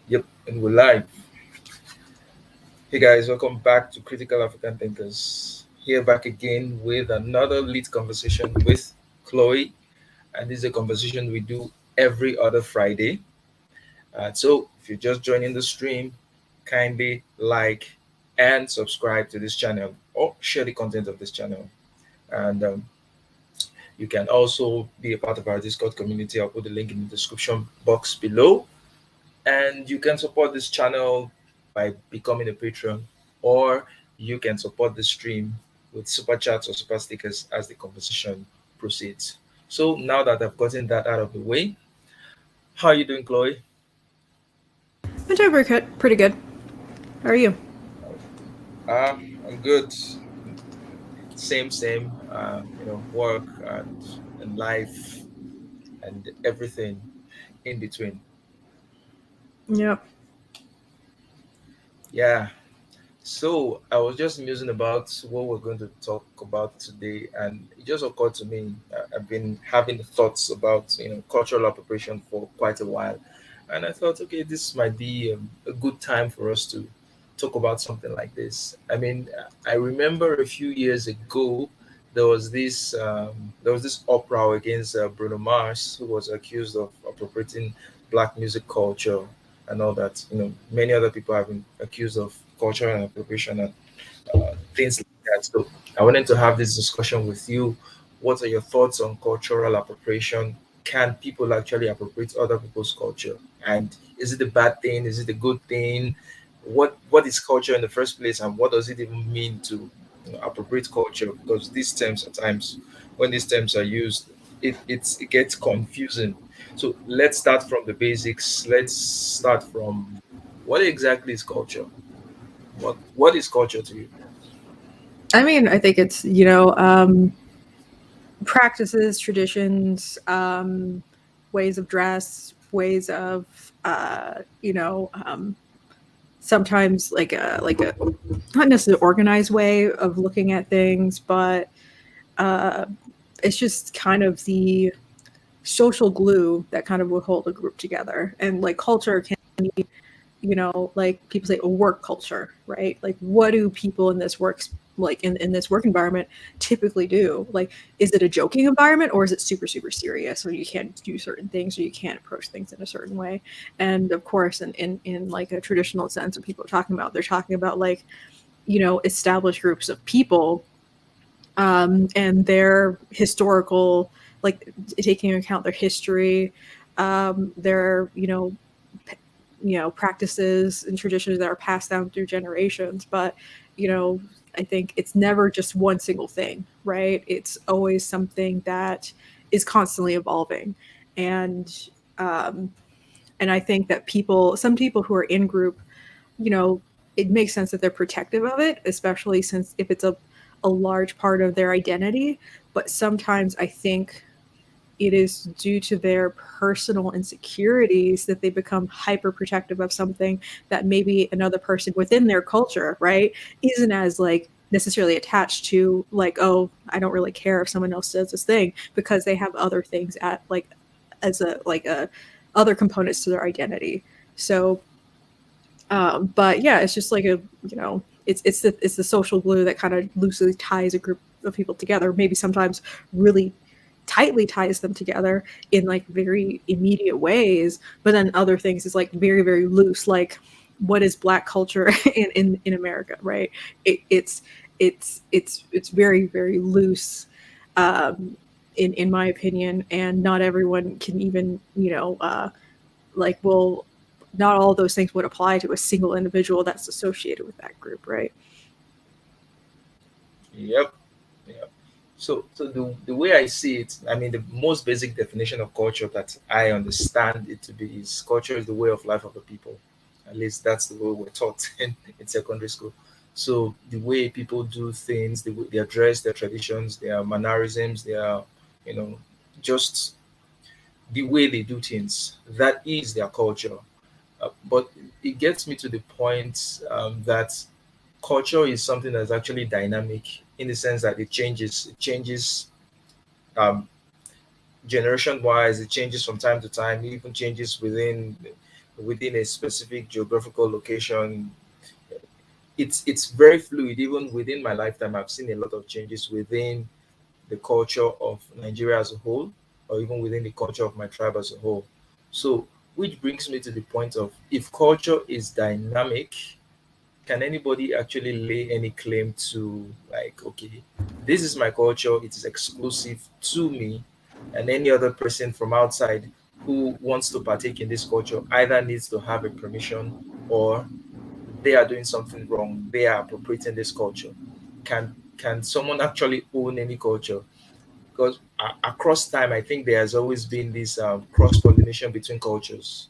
Yep, and we're live. Hey guys, welcome back to Critical African Thinkers. Here back again with another lead conversation with Chloe, and this is a conversation we do every other Friday. So if you're just joining the stream, kindly like and subscribe to this channel or share the content of this channel. And you can also be a part of our Discord community. I'll put the link in the description box below. And you can support this channel by becoming a patron, or you can support the stream with super chats or super stickers as the conversation proceeds. So now that I've gotten that out of the way, how are you doing, Chloe? I'm doing pretty good. How are you? I'm good. Same. Work and life and everything in between. Yep. Yeah. So I was just musing about what we're going to talk about today, and it just occurred to me. I've been having thoughts about cultural appropriation for quite a while, and I thought, okay, this might be a good time for us to talk about something like this. I mean, I remember a few years ago there was this uproar against Bruno Mars, who was accused of appropriating black music culture and all that. Many other people have been accused of cultural appropriation and things like that. So I wanted to have this discussion with you. What are your thoughts on cultural appropriation? Can people actually appropriate other people's culture? And is it a bad thing? Is it a good thing? What is culture in the first place, and what does it even mean to appropriate culture? Because these terms at times, when these terms are used, it gets confusing. So let's start from the basics. Let's start from what exactly is culture? What is culture to you? I mean, I think it's practices, traditions, ways of dress, ways of sometimes like a not necessarily organized way of looking at things, but uh, it's just kind of the social glue that kind of would hold a group together. And like culture can like people say a work culture, right? Like what do people in this works like in this work environment typically do? Like is it a joking environment, or is it super super serious, or you can't do certain things, or you can't approach things in a certain way? And of course in like a traditional sense, when people are talking about, they're talking about like established groups of people, and their historical, like taking into account their history, their practices and traditions that are passed down through generations. But you know I think it's never just one single thing, right? It's always something that is constantly evolving. And um and I think that some people who are in group, you know it makes sense that they're protective of it, especially since if it's a large part of their identity. But sometimes I think it is due to their personal insecurities that they become hyper protective of something that maybe another person within their culture, right, isn't as like necessarily attached to. Like, oh, I don't really care if someone else does this thing, because they have other things at like as a other components to their identity. So but yeah, it's just like it's the social glue that kind of loosely ties a group of people together, maybe sometimes really tightly ties them together in like very immediate ways. But then other things is like very very loose, like what is black culture in America, right? It's very very loose, um in my opinion. And not everyone can even like will not all those things would apply to a single individual that's associated with that group, right? Yep. Yep. So the way I see it, I mean, the most basic definition of culture that I understand it to be is culture is the way of life of the people. At least that's the way we're taught in secondary school. So the way people do things, the way their dress, their traditions, their mannerisms, their, you know, just the way they do things, that is their culture. But it gets me to the point that culture is something that's actually dynamic in the sense that it changes um, generation wise, it changes from time to time, it even changes within within a specific geographical location. It's very fluid. Even within my lifetime, I've seen a lot of changes within the culture of Nigeria as a whole, or even within the culture of my tribe as a whole. So, which brings me to the point of, if culture is dynamic, can anybody actually lay any claim to, like, okay, this is my culture, it is exclusive to me, and any other person from outside who wants to partake in this culture either needs to have a permission, or they are doing something wrong, they are appropriating this culture. Can someone actually own any culture? Because across time, I think there has always been this cross pollination between cultures,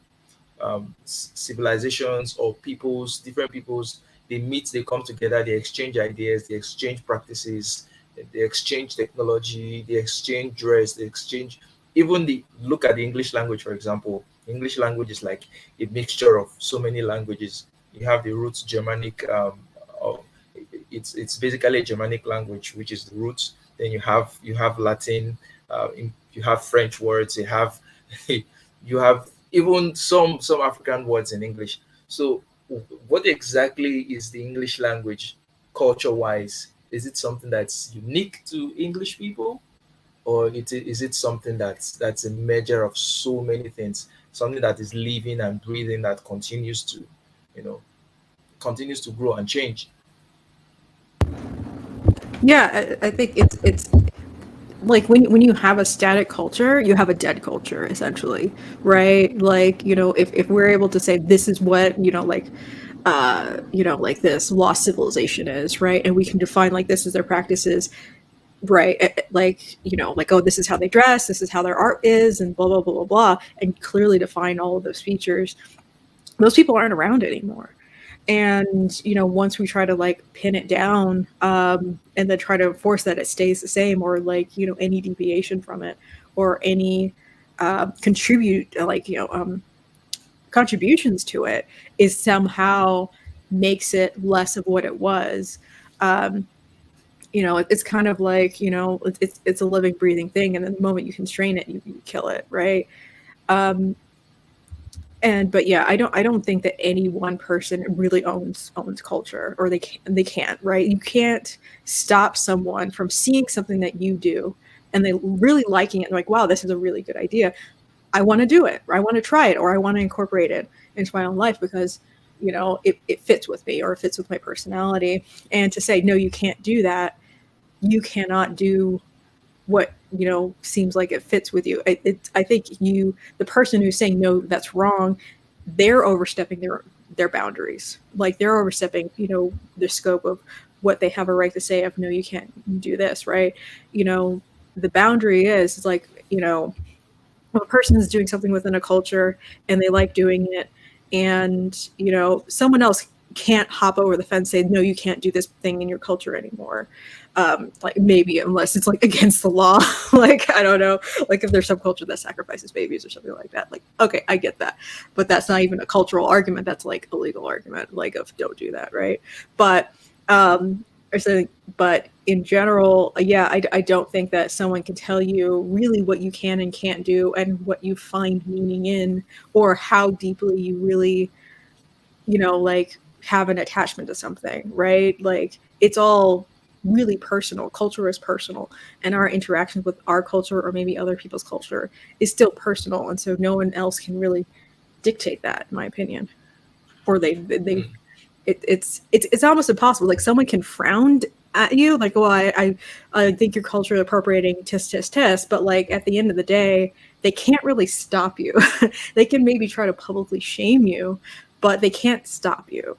civilizations or peoples, different peoples. They meet, they come together, they exchange ideas, they exchange practices, they exchange technology, they exchange dress, they exchange, even the look at the English language, for example. English language is like a mixture of so many languages. You have the roots Germanic, of, it's basically a Germanic language, which is the roots. Then you have Latin, you have French words, you have you have even some African words in English. So, what exactly is the English language culture wise? Is it something that's unique to English people, or is it something that's a measure of so many things, something that is living and breathing, that you know, continues to grow and change? Yeah, I think it's like when you have a static culture, you have a dead culture essentially, right? Like, if we're able to say this is what, like this lost civilization is, right? And we can define like this is their practices, right? Like, like, oh, this is how they dress, this is how their art is, and blah blah blah blah blah, and clearly define all of those features. Those people aren't around anymore. And once we try to like pin it down, and then try to force that it stays the same, or like any deviation from it, or any contributions to it, is somehow makes it less of what it was. um, it's kind of like, it's a living breathing thing, and then the moment you constrain it, you kill it, right? um, and but yeah, I don't think that any one person really owns culture, or they can't, right? You can't stop someone from seeing something that you do and they really liking it, like, wow, this is a really good idea, I want to do it, or I want to try it, or I want to incorporate it into my own life because it fits with me, or it fits with my personality. And to say no, you can't do that, you cannot do what seems like it fits with you. I think the person who's saying no, that's wrong, they're overstepping their boundaries. Like, they're overstepping the scope of what they have a right to say of no, you can't do this, right? you know the boundary is like, if a person is doing something within a culture and they like doing it, and someone else can't hop over the fence and say no, you can't do this thing in your culture anymore. Like, maybe unless it's like against the law. Like, I don't know, like if there's some culture that sacrifices babies or something like that, like, okay, I get that, but that's not even a cultural argument, that's like a legal argument, like, of don't do that, right? But or something. But in general, yeah, I don't think that someone can tell you really what you can and can't do, and what you find meaning in, or how deeply you really, like, have an attachment to something, right? Like, it's all really personal. Culture is personal, and our interactions with our culture, or maybe other people's culture, is still personal, and so no one else can really dictate that, in my opinion. Or Mm. it's almost impossible. Like, someone can frown at you, like, well, I think you're culturally appropriating, test, but like at the end of the day, they can't really stop you. They can maybe try to publicly shame you, but they can't stop you.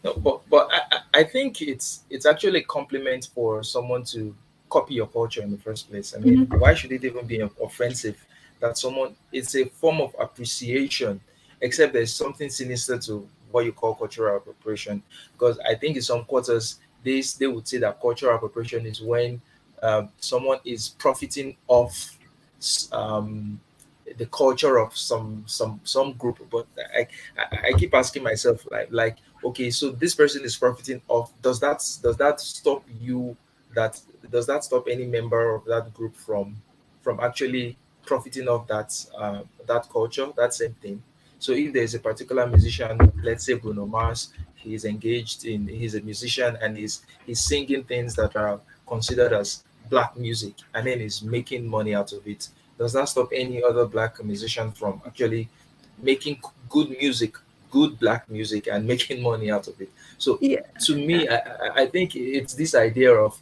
No, but I think it's actually a compliment for someone to copy your culture in the first place. I mean, Mhm. why should it even be offensive that someone? It's a form of appreciation, except there's something sinister to what you call cultural appropriation. Because I think in some quarters, they would say that cultural appropriation is when someone is profiting off um, the culture of some group. But I keep asking myself, like, okay, so this person is profiting off, does that stop you, that does that stop any member of that group from actually profiting off that culture, that same thing? So if there's a particular musician, let's say Bruno Mars, he's a musician and he's singing things that are considered as black music, and then he's making money out of it. Does that stop any other black musician from actually making good music, good black music, and making money out of it? So Yeah. to me, I think it's this idea of,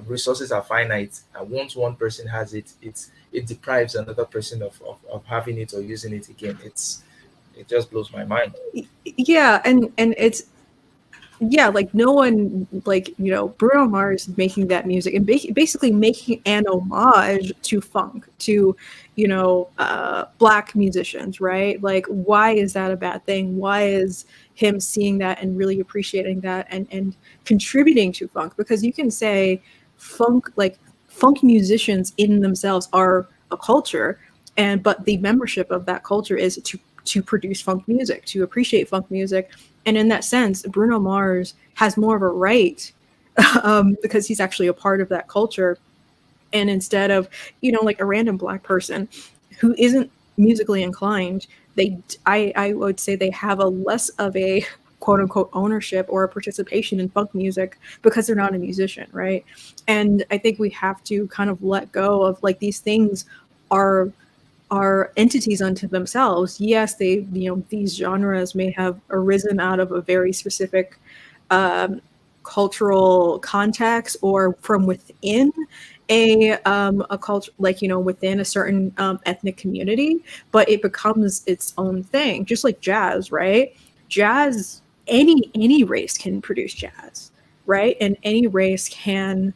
resources are finite, and once one person has it, it deprives another person of having it or using it again. It just blows my mind. Yeah, and it's yeah, like no one, like, Bruno Mars making that music and basically making an homage to funk, to black musicians, right? Like, why is that a bad thing? Why is him seeing that and really appreciating that and contributing to funk? Because you can say funk musicians in themselves are a culture, and but the membership of that culture is to produce funk music, to appreciate funk music. And in that sense, Bruno Mars has more of a right, because he's actually a part of that culture. And instead of, like a random black person who isn't musically inclined, I would say they have a less of a quote unquote ownership or a participation in funk music because they're not a musician, right? And I think we have to kind of let go of, like, these things are entities unto themselves. Yes, these genres may have arisen out of a very specific um, cultural context or from within a culture, like, within a certain ethnic community, but it becomes its own thing, just like jazz, right? Jazz, any race can produce jazz, right? And any race can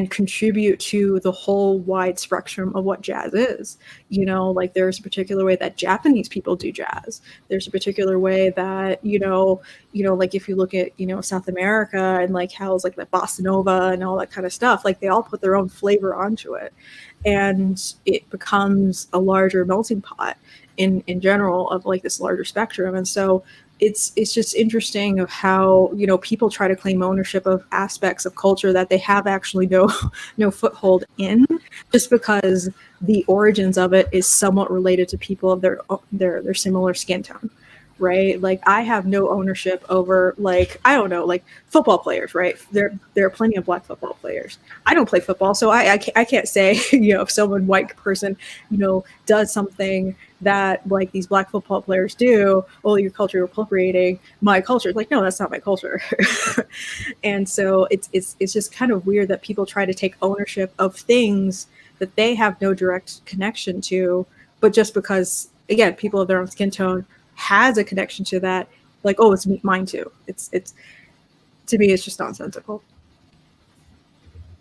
contribute to the whole wide spectrum of what jazz is. Like, there's a particular way that Japanese people do jazz. There's a particular way that, like, if you look at, South America, and like how it's like the bossa nova and all that kind of stuff, like they all put their own flavor onto it. And it becomes a larger melting pot in general of like this larger spectrum. And so it's just interesting of how people try to claim ownership of aspects of culture that they have actually no no foothold in, just because the origins of it is somewhat related to people of their similar skin tone, right? Like, I have no ownership over, like, I don't know, like football players, right? There are plenty of black football players. I don't play football, so I can't say if someone white person does something that like these black football players do, oh, your culture appropriating my culture. It's like, no, that's not my culture. And so it's just kind of weird that people try to take ownership of things that they have no direct connection to, but just because, again, people of their own skin tone has a connection to that, like, oh, it's mine too. It's to me, it's just nonsensical.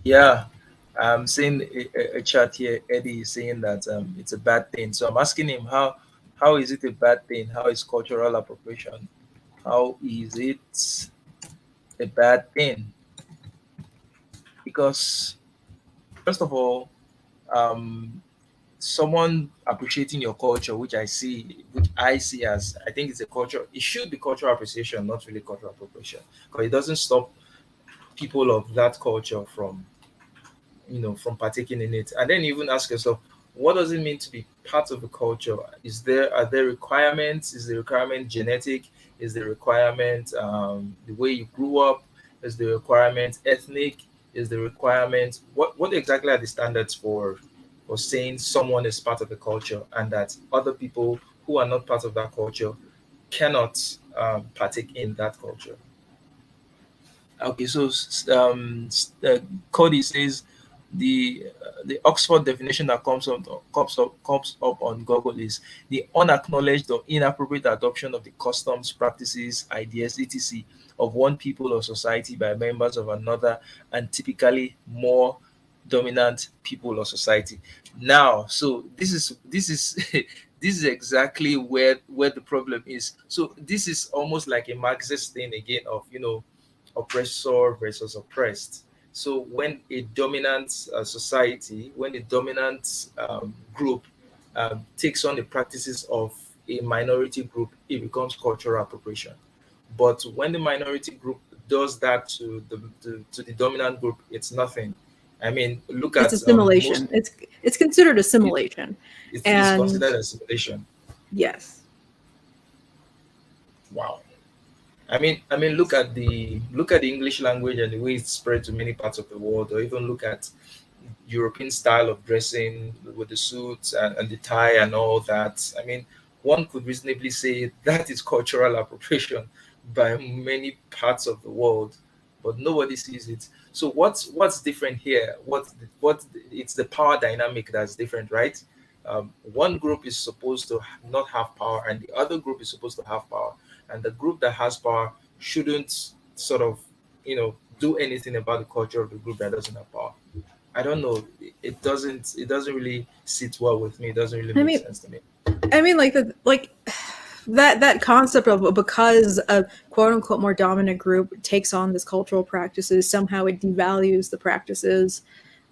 Yeah, I'm seeing a chat here. Eddie is saying that it's a bad thing. So I'm asking him, how is it a bad thing? How is cultural appropriation? How is it a bad thing? Because first of all, um, someone appreciating your culture, which I see as, I think it's a culture. It should be cultural appreciation, not really cultural appropriation, because it doesn't stop people of that culture from partaking in it. And then you even ask yourself, what does it mean to be part of a culture? Are there requirements? Is the requirement genetic? Is the requirement the way you grew up? Is the requirement ethnic? Is the requirement, what exactly are the standards for saying someone is part of the culture, and that other people who are not part of that culture cannot partake in that culture? Okay, so Cody says the Oxford definition that comes up on Google is the unacknowledged or inappropriate adoption of the customs, practices, ideas, etc. of one people or society by members of another, and typically more dominant people or society. Now, so this is this is exactly where the problem is. So this is almost like a Marxist thing again of oppressor versus oppressed. So when a dominant society, when a dominant group takes on the practices of a minority group, it becomes cultural appropriation. But when the minority group does that to the dominant group, it's nothing. I mean, look It's at most. assimilation. It's considered It, assimilation. it's And considered assimilation. yes. Wow. I mean, look at the English language and the way it's spread to many parts of the world, or even look at European style of dressing with the suits and the tie and all that. I mean, one could reasonably say that is cultural appropriation by many parts of the world, but nobody sees it. So what's different here? What it's the power dynamic that's different, right? One group is supposed to not have power, and the other group is supposed to have power, and the group that has power shouldn't sort of do anything about the culture of the group that doesn't have power. I don't know. It doesn't really sit well with me. It doesn't really I make mean, sense to me. like the like that concept of, because a quote unquote more dominant group takes on this cultural practices, somehow it devalues the practices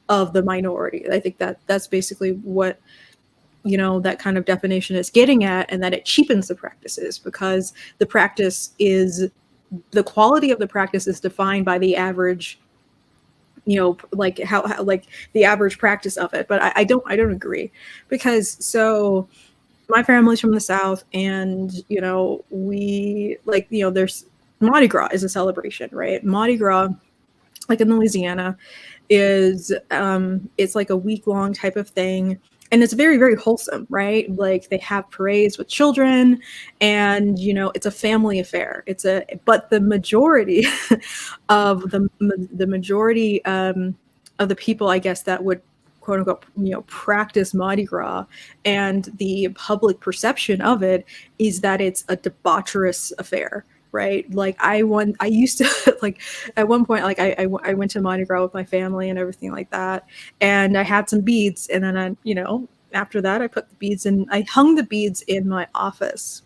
of the minority. I think that that's basically what, that kind of definition is getting at, and that it cheapens the practices, because the quality of the practice is defined by the average, like how like the average practice of it. But I don't agree, because so my family's from the South, and we, like, there's Mardi Gras is a celebration, right? Mardi Gras, like in Louisiana, is it's like a week long type of thing, and it's very, very wholesome, right? Like, they have parades with children, and it's a family affair. But the majority of the majority of the people, I guess, that would quote unquote practice Mardi Gras, and the public perception of it is that it's a debaucherous affair, right? Like, I used to like, at one point, like, I went to Mardi Gras with my family and everything like that, and I had some beads, and then after that, I put the beads in, I hung the beads in my office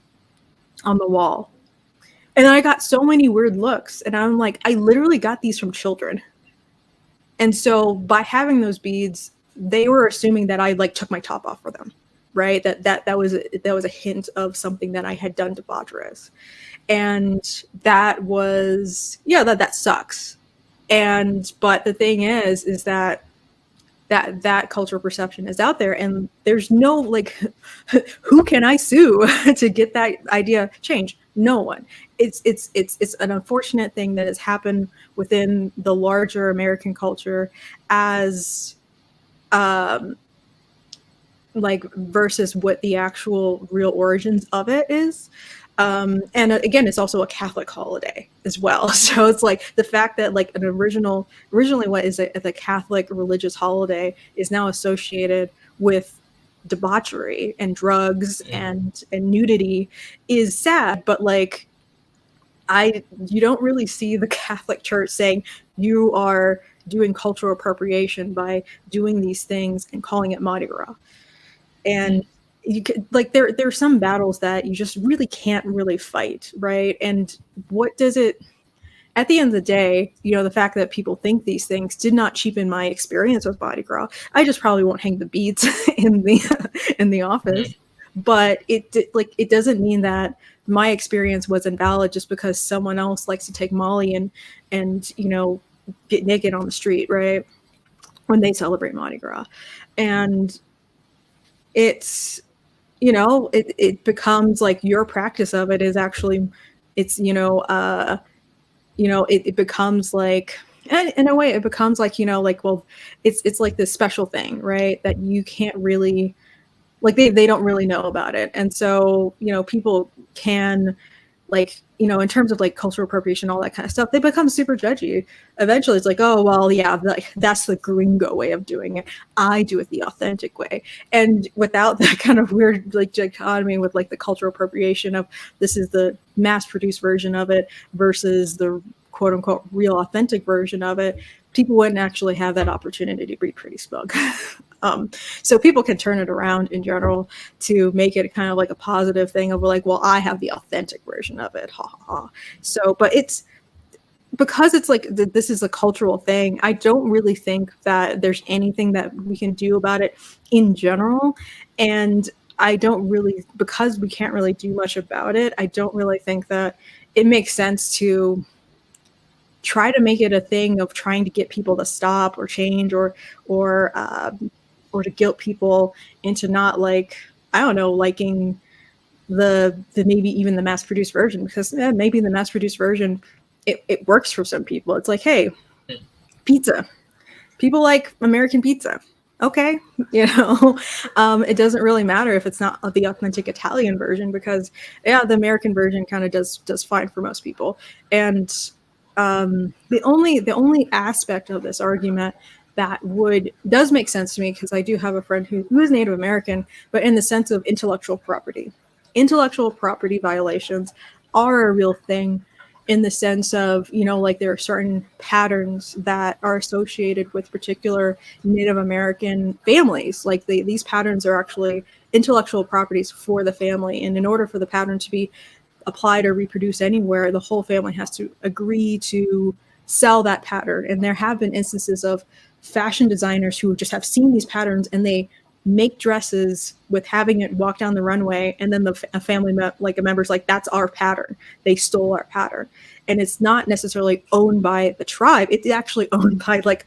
on the wall, and then I got so many weird looks, and I'm like, I literally got these from children. And so by having those beads, they were assuming that I, like, took my top off for them, right? That was a hint of something that I had done debaucherous, and that was, yeah, that sucks. And but the thing is that that cultural perception is out there, and there's no, like, who can I sue to get that idea changed? No one. It's an unfortunate thing that has happened within the larger American culture, as um like, versus what the actual real origins of it is. And again, it's also a Catholic holiday as well. So it's like the fact that, like, originally what is the Catholic religious holiday is now associated with debauchery and drugs Mm. and nudity is sad. But, like, you don't really see the Catholic Church saying you are doing cultural appropriation by doing these things and calling it Mardi Gras. And you could, like, there's some battles that you just really can't really fight, right? And what does it, at the end of the day, the fact that people think these things did not cheapen my experience with Mardi Gras. I just probably won't hang the beads in the Mm. office, but like, it doesn't mean that my experience was invalid just because someone else likes to take Molly and get naked on the street, right? When they celebrate Mardi Gras. And it's, it becomes like your practice of it is actually, it's, it becomes like, in a way, it becomes like, like, well, it's like this special thing, right? That you can't really, like, they don't really know about it. And so, people can, like, in terms of, like, cultural appropriation, all that kind of stuff, they become super judgy. Eventually it's like, oh, well, yeah, like, that's the gringo way of doing it. I do it the authentic way. And without that kind of weird, like, dichotomy with, like, the cultural appropriation of, this is the mass produced version of it versus the quote unquote real authentic version of it, people wouldn't actually have that opportunity to be pretty smug. So people can turn it around in general to make it kind of like a positive thing of, like, well, I have the authentic version of it, ha ha ha. So, but it's because it's like, this is a cultural thing. I don't really think that there's anything that we can do about it in general, and I don't really, because we can't really do much about it, I don't really think that it makes sense to try to make it a thing of trying to get people to stop or change or or to guilt people into not, like, I don't know, liking the maybe even the mass produced version, because maybe the mass produced version, it works for some people. It's like, hey, pizza, people like American pizza. Okay, you know, it doesn't really matter if it's not the authentic Italian version, because yeah, the American version kind of does fine for most people. And the only aspect of this argument that would does make sense to me, because I do have a friend who is Native American, but in the sense of intellectual property violations are a real thing, in the sense of, like, there are certain patterns that are associated with particular Native American families. Like, these patterns are actually intellectual properties for the family, and in order for the pattern to be applied or reproduced anywhere, the whole family has to agree to sell that pattern. And there have been instances of fashion designers who just have seen these patterns, and they make dresses with having it walk down the runway, and then a family like a member's like, that's our pattern, they stole our pattern. And it's not necessarily owned by the tribe, it's actually owned by, like,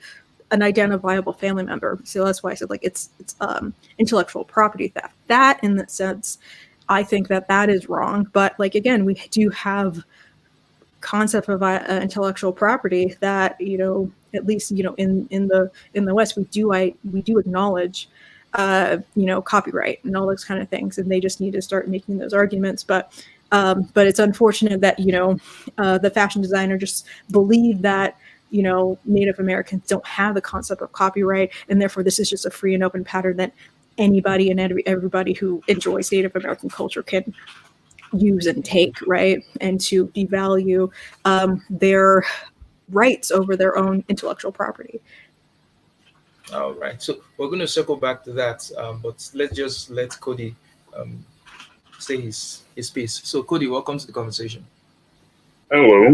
an identifiable family member. So that's why I said, like, it's intellectual property theft. That, in that sense, I think that is wrong. But, like, again, we do have concept of intellectual property that, at least, in the West, we do acknowledge copyright and all those kind of things, and they just need to start making those arguments. But it's unfortunate that, the fashion designer just believe that, Native Americans don't have the concept of copyright, and therefore this is just a free and open pattern that anybody and everybody who enjoys Native American culture can use and take, right? And to devalue their rights over their own intellectual property. All right. So we're going to circle back to that, but let's just let Cody um, say his piece. So Cody, welcome to the conversation. Hello.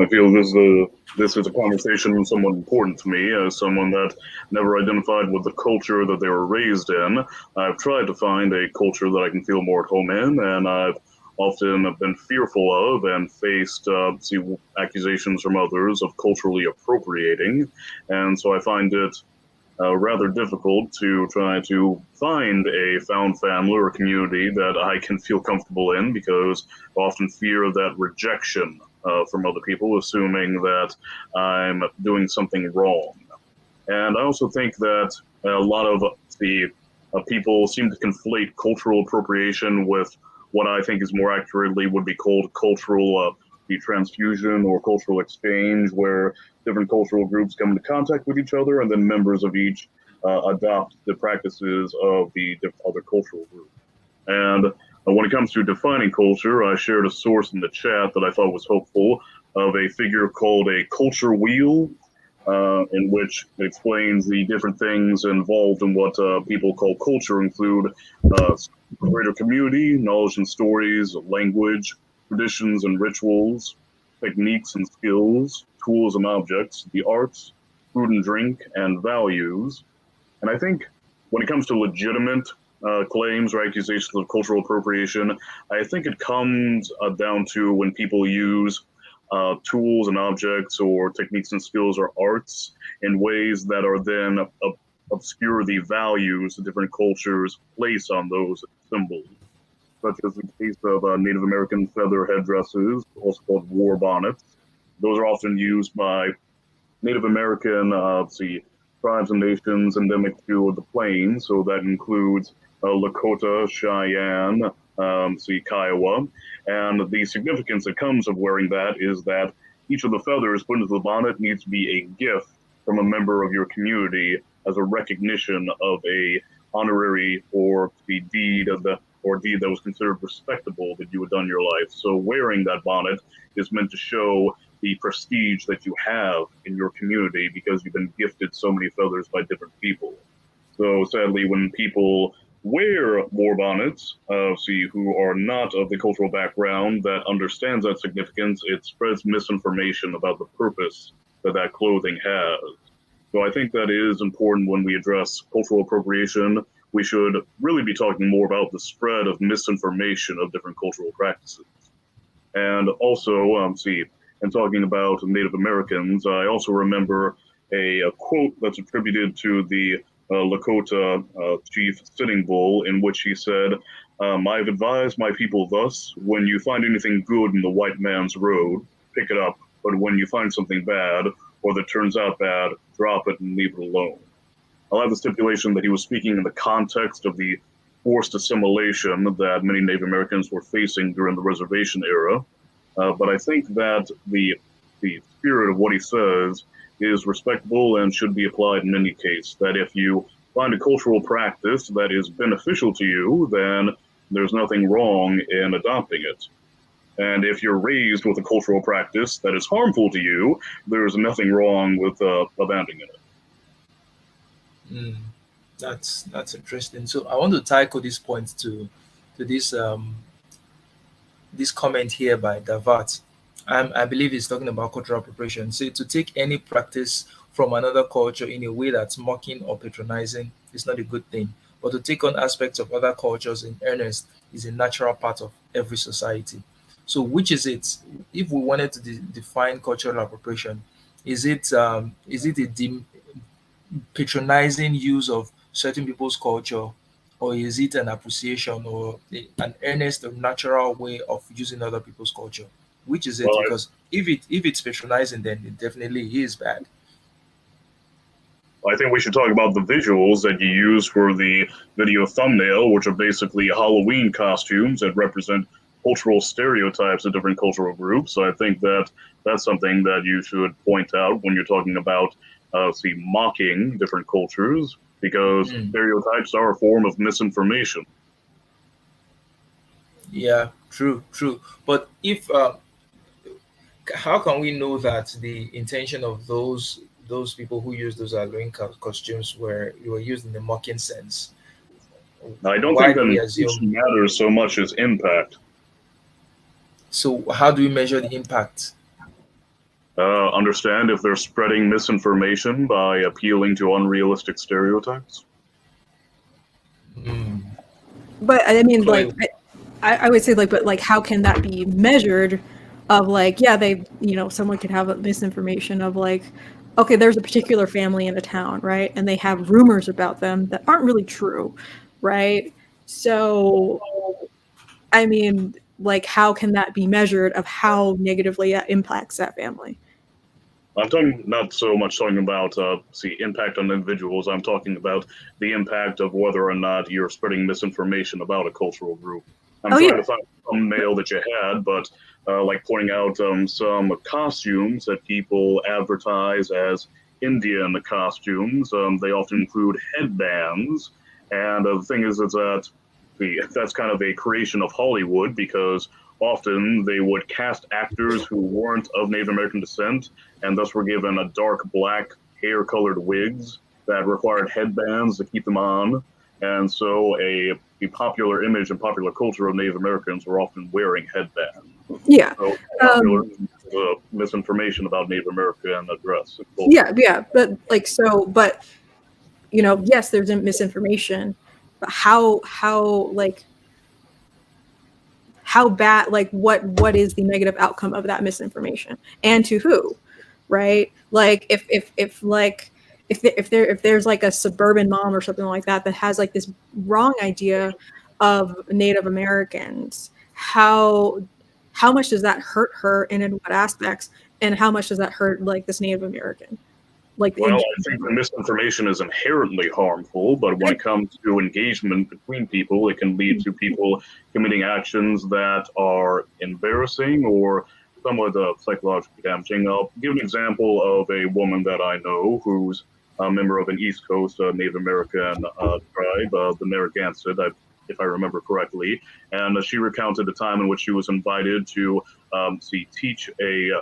I feel this is a conversation somewhat important to me as someone that never identified with the culture that they were raised in. I've tried to find a culture that I can feel more at home in, and I've often been fearful of and faced accusations from others of culturally appropriating. And so I find it rather difficult to try to find a found family or community that I can feel comfortable in, because I often fear that rejection from other people, assuming that I'm doing something wrong. And I also think that a lot of the people seem to conflate cultural appropriation with what I think is more accurately would be called cultural the transfusion or cultural exchange, where different cultural groups come into contact with each other, and then members of each adopt the practices of the other cultural group. And when it comes to defining culture, I shared a source in the chat that I thought was helpful, of a figure called a culture wheel, in which it explains the different things involved in what people call culture include greater community, knowledge and stories, language, traditions and rituals, techniques and skills, tools and objects, the arts, food and drink, and values. And I think when it comes to legitimate claims or accusations of cultural appropriation, I think it comes down to when people use tools and objects or techniques and skills or arts in ways that are then obscure the values that different cultures place on those symbols, such as the case of Native American feather headdresses, also called war bonnets. Those are often used by Native American tribes and nations endemic to the plains, so that includes Lakota, Cheyenne, Kiowa. And the significance that comes of wearing that is that each of the feathers put into the bonnet needs to be a gift from a member of your community as a recognition of a honorary or the deed of the or deed that was considered respectable that you had done in your life. So wearing that bonnet is meant to show the prestige that you have in your community because you've been gifted so many feathers by different people. So sadly, when people wear war bonnets, who are not of the cultural background that understands that significance, it spreads misinformation about the purpose that that clothing has. So I think that is important when we address cultural appropriation. We should really be talking more about the spread of misinformation of different cultural practices. And also, and talking about Native Americans, I also remember a quote that's attributed to the Lakota chief Sitting Bull, in which he said, I've advised my people thus: when you find anything good in the white man's road, pick it up, but when you find something bad, or that turns out bad, drop it and leave it alone. I'll have the stipulation that he was speaking in the context of the forced assimilation that many Native Americans were facing during the reservation era. But I think that the spirit of what he says is respectable and should be applied in any case. That if you find a cultural practice that is beneficial to you, then there's nothing wrong in adopting it. And if you're raised with a cultural practice that is harmful to you, there's nothing wrong with abandoning it. Mm, that's interesting. So I want to tackle this point to this comment here by Davat. I believe he's talking about cultural appropriation. So to take any practice from another culture in a way that's mocking or patronizing is not a good thing. But to take on aspects of other cultures in earnest is a natural part of every society. So which is it? If we wanted to define cultural appropriation, is it a patronizing use of certain people's culture, or is it an appreciation or an earnest or natural way of using other people's culture? Which is it? Well, Because if it's patronizing, then it definitely is bad. I think we should talk about the visuals that you use for the video thumbnail, which are basically Halloween costumes that represent cultural stereotypes of different cultural groups. So I think that that's something that you should point out when you're talking about, see, mocking different cultures, because Mm, stereotypes are a form of misinformation. yeah, true, true. But if how can we know that the intention of those people who use those Halloween costumes were used in the mocking sense? I don't Why think do that we assume? intention matters so much as impact. So how do we measure the impact? Understand if they're spreading misinformation by appealing to unrealistic stereotypes. Mm. But I mean, Chloe. like, I would say, like, but like, how can that be measured? Of like, yeah, they, someone could have a misinformation of like, okay, there's a particular family in a town, right? And they have rumors about them that aren't really true, right? So, I mean, like, how can that be measured of how negatively that impacts that family? I'm talking not so much talking about see impact on individuals. I'm talking about the impact of whether or not you're spreading misinformation about a cultural group. I'm Oh trying yeah, to find some mail that you had, but like pointing out some costumes that people advertise as Indian costumes. They often include headbands, and the thing is that that's kind of a creation of Hollywood because often they would cast actors who weren't of Native American descent and thus were given a dark black hair colored wigs that required headbands to keep them on. And so a popular image and popular culture of Native Americans were often wearing headbands. yeah. So popular Um, misinformation about Native American dress and culture. yeah, but like, so, but yes, there's misinformation, but how like how bad, like, what is the negative outcome of that misinformation, and to who, right? Like, if like if there's like a suburban mom or something like that that has like this wrong idea of Native Americans, how much does that hurt her, and in what aspects, and how much does that hurt like this Native American, like Well, in I think the general? misinformation is inherently harmful, but when it comes to engagement between people, it can lead to people committing actions that are embarrassing or somewhat psychologically damaging. I'll give an example of a woman that I know who's a member of an East Coast Native American tribe, the Narragansett, if I remember correctly. And she recounted a time in which she was invited to teach a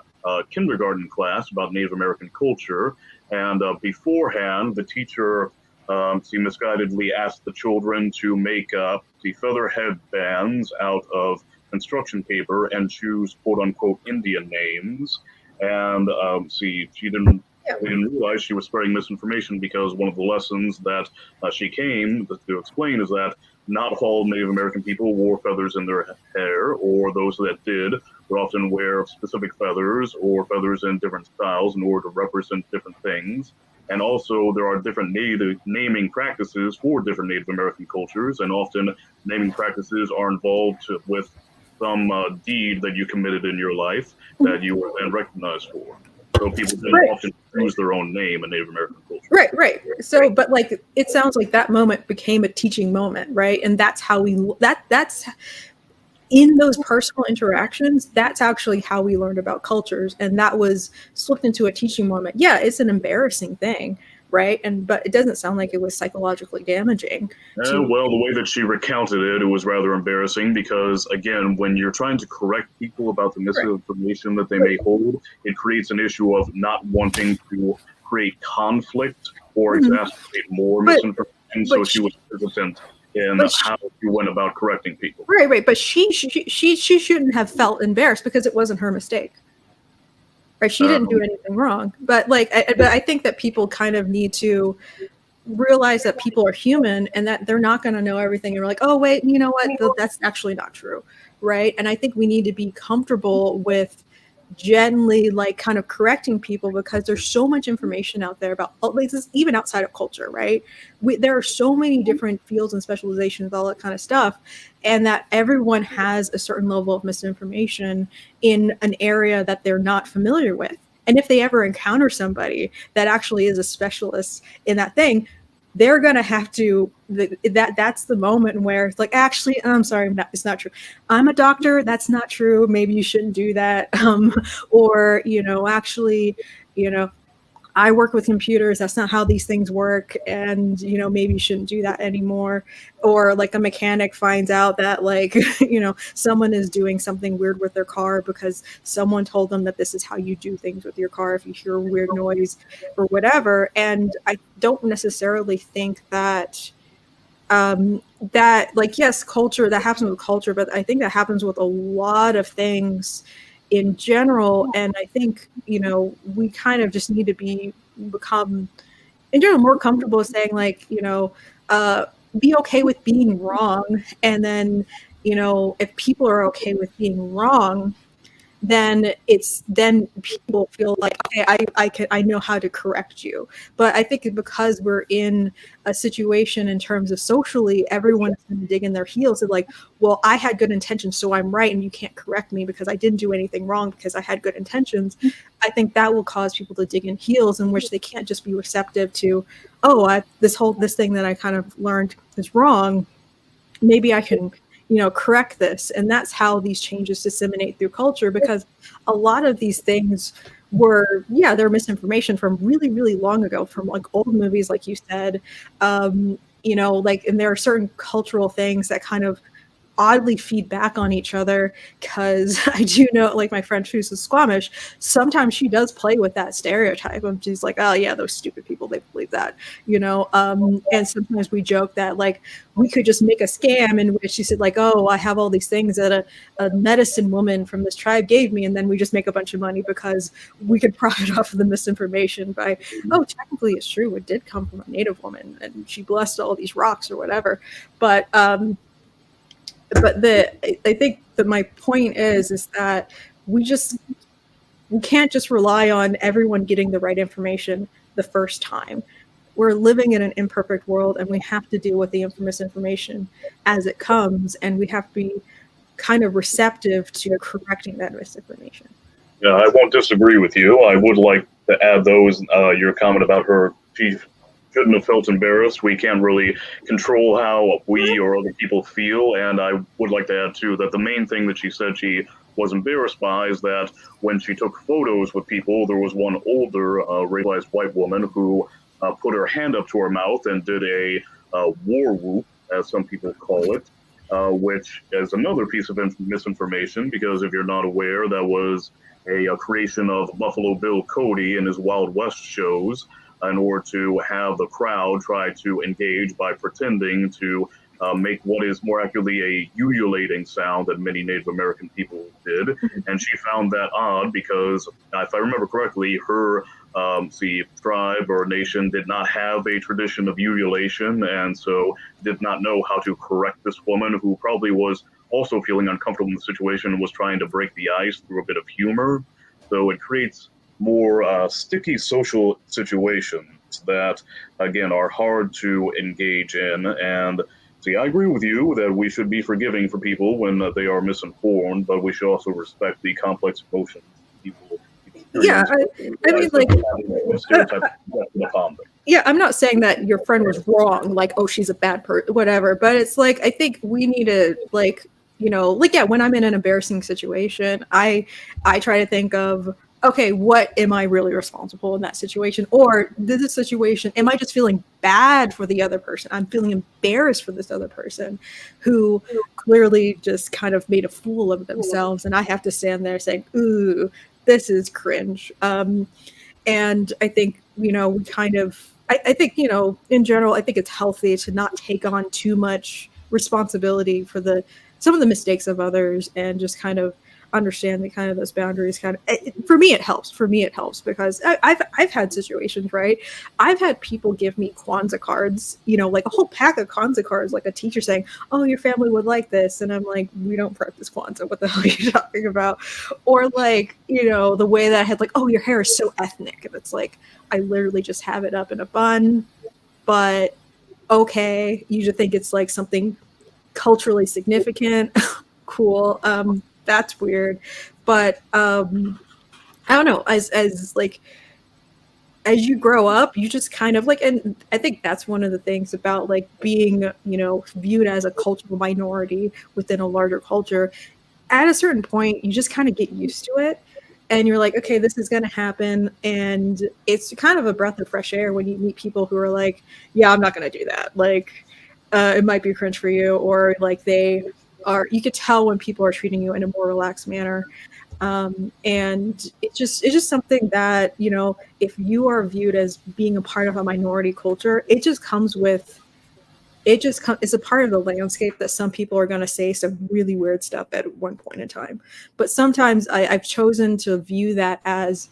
kindergarten class about Native American culture, and beforehand, the teacher she misguidedly asked the children to make the feather headbands out of construction paper and choose quote unquote Indian names. And she didn't. They didn't realize she was spreading misinformation because one of the lessons that she came to explain is that not all Native American people wore feathers in their hair, or those that did would often wear specific feathers or feathers in different styles in order to represent different things. And also, there are different native naming practices for different Native American cultures, and often naming practices are involved with some deed that you committed in your life that you were then recognized for. So people then Right. often choose their own name in Native American culture. Right, right. So, but like, it sounds like that moment became a teaching moment, right? And that's how that's in those personal interactions, that's actually how we learned about cultures. And that was slipped into a teaching moment. Yeah, it's an embarrassing thing, right? But it doesn't sound like it was psychologically damaging to. Well, the way that she recounted it, it was rather embarrassing because, again, when you're trying to correct people about the Right. misinformation that they may hold, it creates an issue of not wanting to create conflict or Mhm. exacerbate more But misinformation. So but she was hesitant in but how she went about correcting people. right, right. But she shouldn't have felt embarrassed because it wasn't her mistake. Right? She didn't do Um, anything wrong. But like, but I think that people kind of need to realize that people are human and that they're not going to know everything. And we're like, oh wait, you know what? That's actually not true, right? And I think we need to be comfortable with gently like kind of correcting people because there's so much information out there about like this, even outside of culture, right? There are so many different fields and specializations, all that kind of stuff, and that everyone has a certain level of misinformation in an area that they're not familiar with. And if they ever encounter somebody that actually is a specialist in that thing, they're gonna have to that's the moment where it's like, actually, I'm sorry, it's not true. I'm a doctor, that's not true, maybe you shouldn't do that. Or actually, you know I work with computers, that's not how these things work, and maybe you shouldn't do that anymore. Or like a mechanic finds out that like someone is doing something weird with their car because someone told them that this is how you do things with your car if you hear a weird noise or whatever. And I don't necessarily think that like, yes, culture, that happens with culture, but I think that happens with a lot of things in general. And I think we kind of just need to become in general more comfortable with saying like, uh be okay with being wrong. And then if people are okay with being wrong, then people feel like, okay, I know how to correct you. But I think because we're in a situation in terms of socially, everyone is going to dig in their heels and like, well, I had good intentions, so I'm right, and you can't correct me because I didn't do anything wrong because I had good intentions. I think that will cause people to dig in heels, in which they can't just be receptive to, oh, this thing that I kind of learned is wrong. Maybe I can correct this. And that's how these changes disseminate through culture, because a lot of these things they're misinformation from really, really long ago, from like old movies, like you said. Like, and there are certain cultural things that kind of oddly feed back on each other, because I do know, like, my friend who's a Squamish, sometimes she does play with that stereotype, and she's like, oh yeah, those stupid people, they believe that. And sometimes we joke that like we could just make a scam in which she said like, oh, I have all these things that a medicine woman from this tribe gave me, and then we just make a bunch of money because we could profit off of the misinformation by, oh, technically it's true, it did come from a native woman and she blessed all these rocks or whatever. But I think that my point is that we just we can't just rely on everyone getting the right information the first time. We're living in an imperfect world, and we have to deal with the misinformation as it comes, and we have to be kind of receptive to correcting that misinformation. Yeah, I won't disagree with you. I would like to add those your comment about her. She shouldn't have felt embarrassed. We can't really control how we or other people feel, and I would like to add too that the main thing that she said she was embarrassed by is that when she took photos with people, there was one older racialized white woman who put her hand up to her mouth and did a war whoop, as some people call it, which is another piece of misinformation because if you're not aware, that was a creation of Buffalo Bill Cody and his Wild West shows in order to have the crowd try to engage by pretending to make what is more accurately a ululating sound that many Native American people did. And she found that odd because, if I remember correctly, her tribe or nation did not have a tradition of ululation, and so did not know how to correct this woman who probably was also feeling uncomfortable in the situation and was trying to break the ice through a bit of humor. So it creates more sticky social situation conflicts that, again, are hard to engage in. And see, I agree with you that we should be forgiving for people when they are misinformed, but we should also respect the complex emotions people Yeah, experience. I mean, Realize that like, stereotypes upon them. yeah, I'm not saying that your friend was wrong, like, oh, she's a bad person, whatever. But it's like, I think we need to, like, like, yeah, when I'm in an embarrassing situation, I try to think of, okay, what am I really responsible in that situation? Or this situation, am I just feeling bad for the other person? I'm feeling embarrassed for this other person who clearly just kind of made a fool of themselves, and I have to stand there saying, ooh, this is cringe. And I think, we kind of, I think, in general, I think it's healthy to not take on too much responsibility for some of the mistakes of others, and just kind of understand the kind of those boundaries. For me, it helps. Because I've had situations, right? I've had people give me Kwanzaa cards, like a whole pack of Kwanzaa cards, like a teacher saying, oh, your family would like this. And I'm like, we don't practice Kwanzaa. What the hell are you talking about? Or like, the way that I had like, oh, your hair is so ethnic. And it's like, I literally just have it up in a bun, but okay, you just think it's like something culturally significant. Cool. That's weird. But I don't know, as like, as you grow up, you just kind of like, and I think that's one of the things about like being, viewed as a cultural minority within a larger culture. At a certain point, you just kind of get used to it. And you're like, okay, this is going to happen. And it's kind of a breath of fresh air when you meet people who are like, yeah, I'm not going to do that. Like, it might be cringe for you, or like you could tell when people are treating you in a more relaxed manner. And it's just something that, if you are viewed as being a part of a minority culture, it's a part of the landscape that some people are going to say some really weird stuff at one point in time. But sometimes I've chosen to view that as,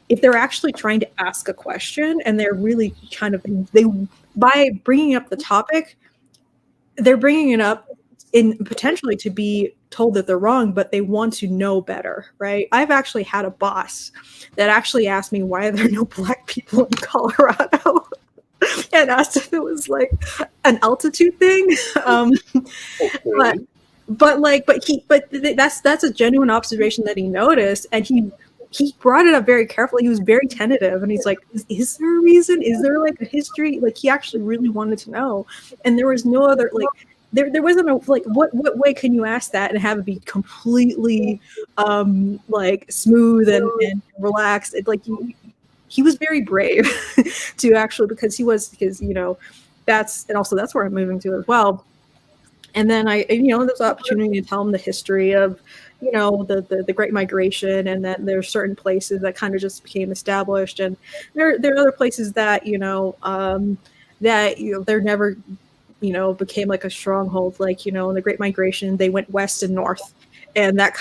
if they're actually trying to ask a question and they're really kind of, by bringing up the topic, they're bringing it up in potentially to be told that they're wrong, but they want to know better, right? I've actually had a boss that actually asked me why there are no black people in Colorado. And asked if it was like an altitude thing. But that's a genuine observation that he noticed, and he brought it up very carefully. He was very tentative, and he's like, is there a reason? Is there like a history? Like, he actually really wanted to know. And there was no other, like, there wasn't a, like, what way can you ask that and have it be completely like smooth and relaxed? Like, he was very brave to actually, because that's where I'm moving to as well. And then there's an opportunity to tell them the history of, the Great Migration, and that there's certain places that kind of just became established, and there are other places that, they're never, became like a stronghold. Like, in the Great Migration, they went west and north, and that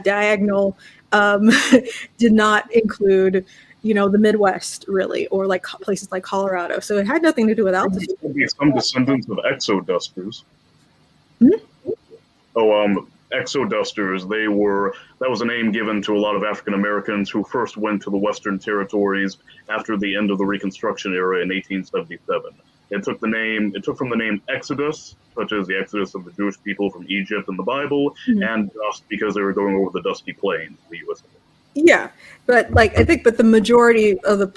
diagonal did not include, the Midwest really, or like places like Colorado. So it had nothing to do with altitude. There could be some descendants of exodusters. Hmm? Exodusters. That was a name given to a lot of African Americans who first went to the Western territories after the end of the Reconstruction era in 1877. It took from the name Exodus, such as the exodus of the Jewish people from Egypt in the Bible, and dust, because they were going over the dusty plains of the U.S. Yeah, but like, I think, but the majority of the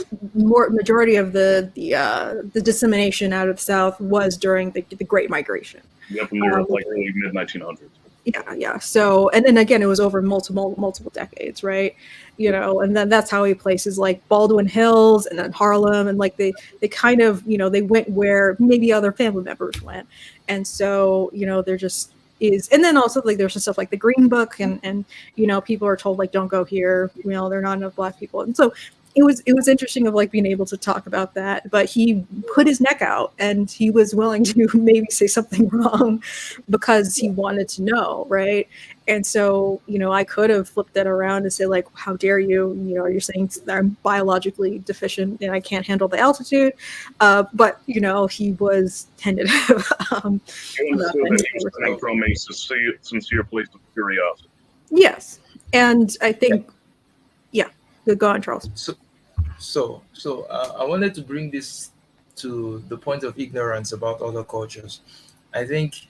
dissemination out of the South was during the Great Migration. Yep, in the like early mid 1900s. Yeah. So, and then again, it was over multiple decades, right? And then that's how he places like Baldwin Hills and then Harlem, and like they kind of, they went where maybe other family members went, and so there just is. And then also, like, there's some stuff like the Green Book, and people are told, like, don't go here, there are not enough black people. And so it was interesting of like being able to talk about that. But he put his neck out, and he was willing to maybe say something wrong because he wanted to know, right? And so, I could have flipped that around and say, like, how dare you? You're saying that I'm biologically deficient and I can't handle the altitude. But, he was tentative. From a sincere place of curiosity. Yes. And I think, yeah, go on, Charles. I wanted to bring this to the point of ignorance about other cultures. I think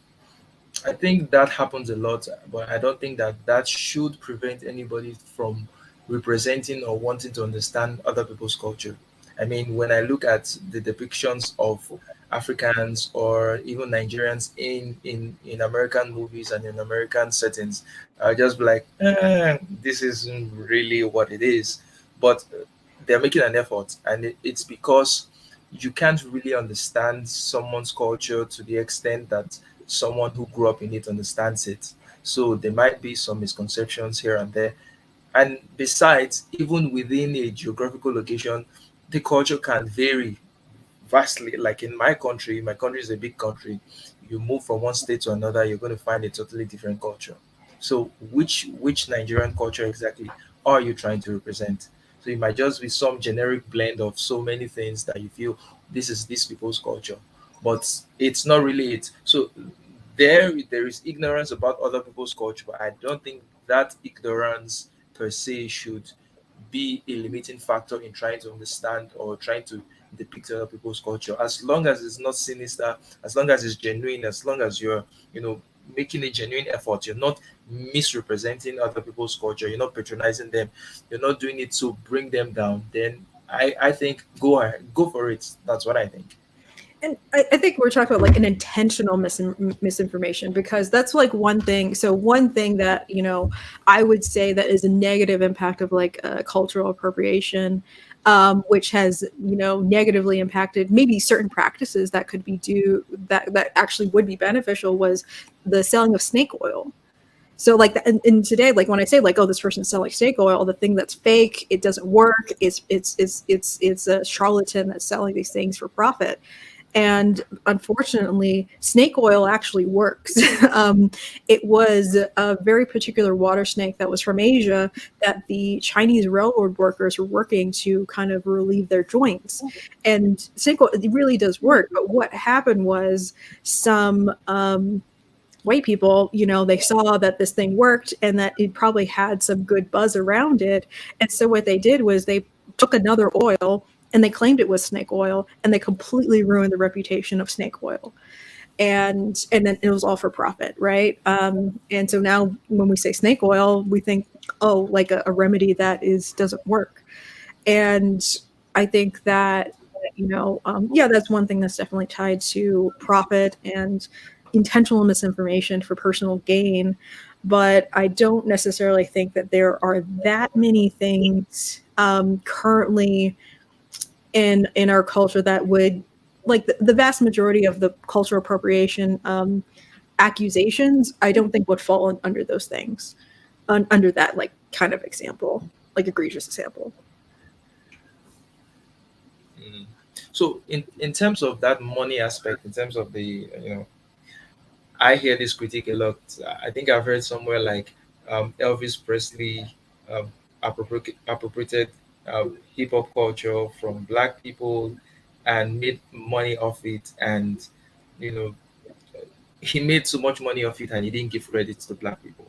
I think that happens a lot, but I don't think that that should prevent anybody from representing or wanting to understand other people's culture. I mean, when I look at the depictions of Africans or even Nigerians in American movies and in American settings, I'll just be like, this isn't really what it is. But they're making an effort, and it's because you can't really understand someone's culture to the extent that someone who grew up in it understands it. So there might be some misconceptions here and there. And besides, even within a geographical location, the culture can vary vastly. Like in my country is a big country. You move from one state to another, you're going to find a totally different culture. So which Nigerian culture exactly are you trying to represent? So it might just be some generic blend of so many things that you feel this is this people's culture, but it's not really it. So there is ignorance about other people's culture, but I don't think that ignorance per se should be a limiting factor in trying to understand or trying to depict other people's culture. As long as it's not sinister, as long as it's genuine, as long as you're, you know, making a genuine effort, you're not misrepresenting other people's culture, you're not patronizing them, you're not doing it to bring them down, then I think go ahead, go for it. That's what I think. And I think we're talking about like an intentional misinformation, because that's like one thing. So one thing that, I would say that is a negative impact of like cultural appropriation, which has, negatively impacted maybe certain practices that could be due that actually would be beneficial, was the selling of snake oil. So like and today, like when I say like, oh, this person's selling snake oil, the thing that's fake, it doesn't work. It's a charlatan that's selling these things for profit. And unfortunately, snake oil actually works. It was a very particular water snake that was from Asia that the Chinese railroad workers were working to kind of relieve their joints. And snake oil, it really does work. But what happened was some white people, they saw that this thing worked and that it probably had some good buzz around it. And so what they did was they took another oil and they claimed it was snake oil, and they completely ruined the reputation of snake oil. And then it was all for profit, right? And so now when we say snake oil, we think, oh, like a remedy that doesn't work. And I think that, yeah, that's one thing that's definitely tied to profit and intentional misinformation for personal gain. But I don't necessarily think that there are that many things currently in our culture that would, like, the vast majority of the cultural appropriation accusations, I don't think would fall under those things, under that like kind of example, like egregious example. Mm. So in terms of that money aspect, in terms of the, I hear this critique a lot. I think I've heard somewhere like Elvis Presley appropriated hip hop culture from black people and made money off it, and you know he made so much money off it, and he didn't give credit to black people.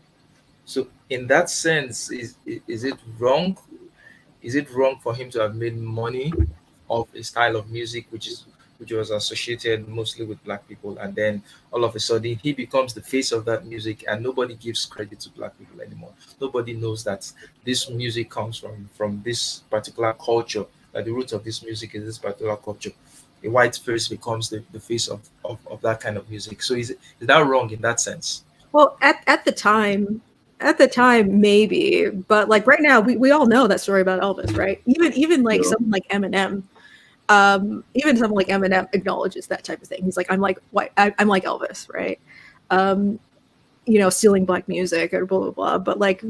So in that sense, is it wrong? Is it wrong for him to have made money of a style of music which was associated mostly with black people, and then all of a sudden he becomes the face of that music, and nobody gives credit to black people anymore? Nobody knows that this music comes from this particular culture, that the root of this music is this particular culture. A white face becomes the face of that kind of music. So is that wrong in that sense? Well, at the time maybe, but like right now we all know that story about Elvis, right? Even like Yeah. someone like Eminem, even someone like Eminem acknowledges that type of thing. He's like, I'm like white, I'm like Elvis, right? um Stealing black music or blah blah blah. But like,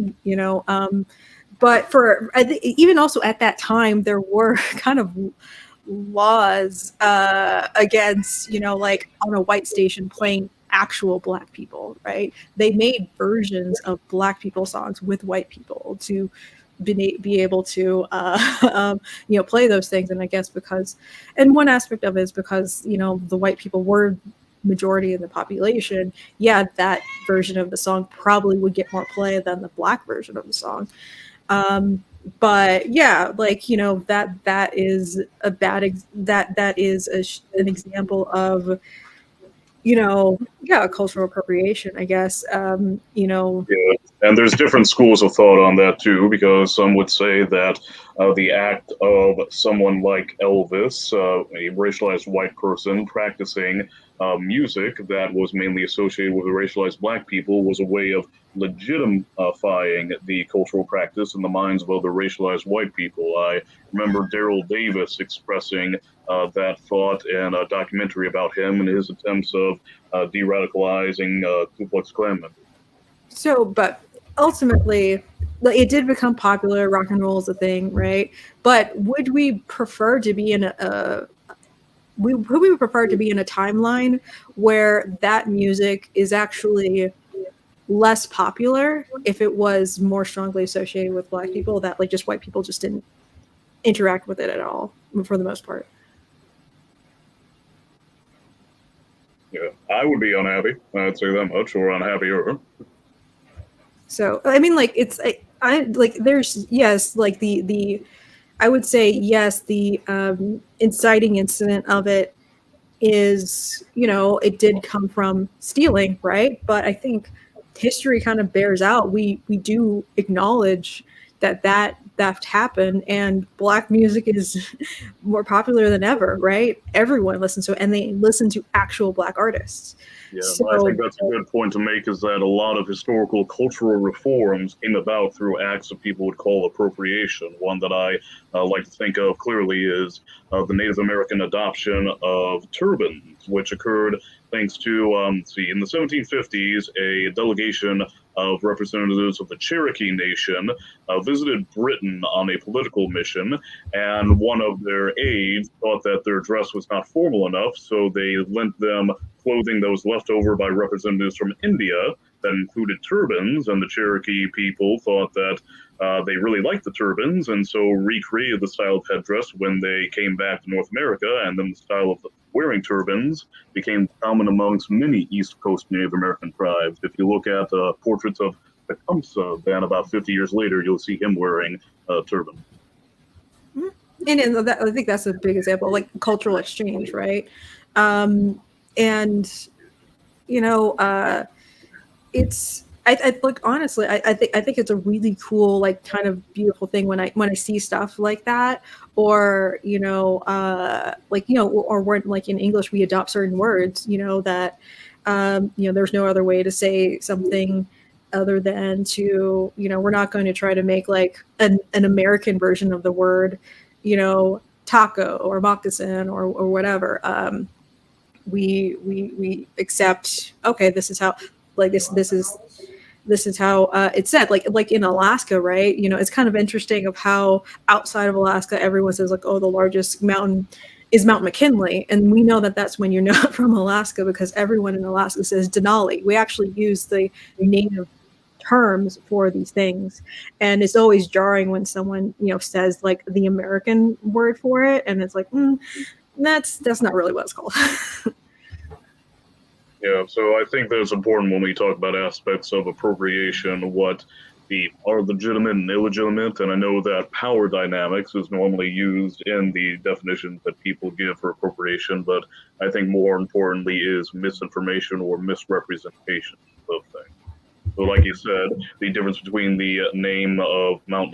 but for even also at that time there were kind of laws against, like on a white station playing actual black people, right? They made versions of black people songs with white people to be able to play those things. And I guess because, and one aspect of it is because, the white people were majority in the population, yeah, that version of the song probably would get more play than the black version of the song. But yeah, like, that is a that is an example of, yeah, cultural appropriation, I guess. Yeah, and there's different schools of thought on that too, because some would say that the act of someone like Elvis, a racialized white person practicing music that was mainly associated with racialized black people, was a way of legitimifying the cultural practice in the minds of other racialized white people. I remember Daryl Davis expressing that thought in a documentary about him and his attempts of de-radicalizing Ku Klux Klan members. So, but ultimately, like, it did become popular. Rock and roll is a thing, right? But would we prefer to be in a timeline where that music is actually less popular if it was more strongly associated with black people, that like just white people just didn't interact with it at all for the most part? Yeah, I would be unhappy. I'd say that much, or unhappier. So I mean, like, I like, there's, yes, like the I would say yes, the inciting incident of it is, it did come from stealing, right? But I think history kind of bears out. We do acknowledge that theft happened, and black music is more popular than ever, right? Everyone listens to it, and they listen to actual black artists. Yeah, I think So that's a good point to make is that a lot of historical cultural reforms came about through acts that people would call appropriation. One that I like to think of clearly is the Native American adoption of turbans, which occurred thanks to, see, in the 1750s, a delegation of representatives of the Cherokee Nation visited Britain on a political mission, and one of their aides thought that their dress was not formal enough, so they lent them clothing that was left over by representatives from India that included turbans, and the Cherokee people thought that they really liked the turbans, and so recreated the style of headdress when they came back to North America, and then the style of wearing turbans became common amongst many East Coast Native American tribes. If you look at portraits of Tecumseh, then about 50 years later, you'll see him wearing a turban. and I think that's a big example, like cultural exchange, right? And you know, it's I like, honestly, I think it's a really cool, like, kind of beautiful thing when I see stuff like that, or like, or when, like, in English we adopt certain words, that there's no other way to say something other than to, we're not going to try to make like an American version of the word, taco or moccasin or whatever. We accept, okay, this is how, like, this is how it's said, like in Alaska, right? It's kind of interesting of how outside of Alaska everyone says, like, oh, the largest mountain is Mount McKinley, and we know that that's when you're not from Alaska, because everyone in Alaska says Denali. We actually use the native terms for these things, and it's always jarring when someone says like the American word for it, and it's like, that's not really what it's called. Yeah, so I think that's important when we talk about aspects of appropriation, what the are legitimate and illegitimate, and I know that power dynamics is normally used in the definitions that people give for appropriation, but I think more importantly is misinformation or misrepresentation of things. So, like you said, the difference between the name of Mount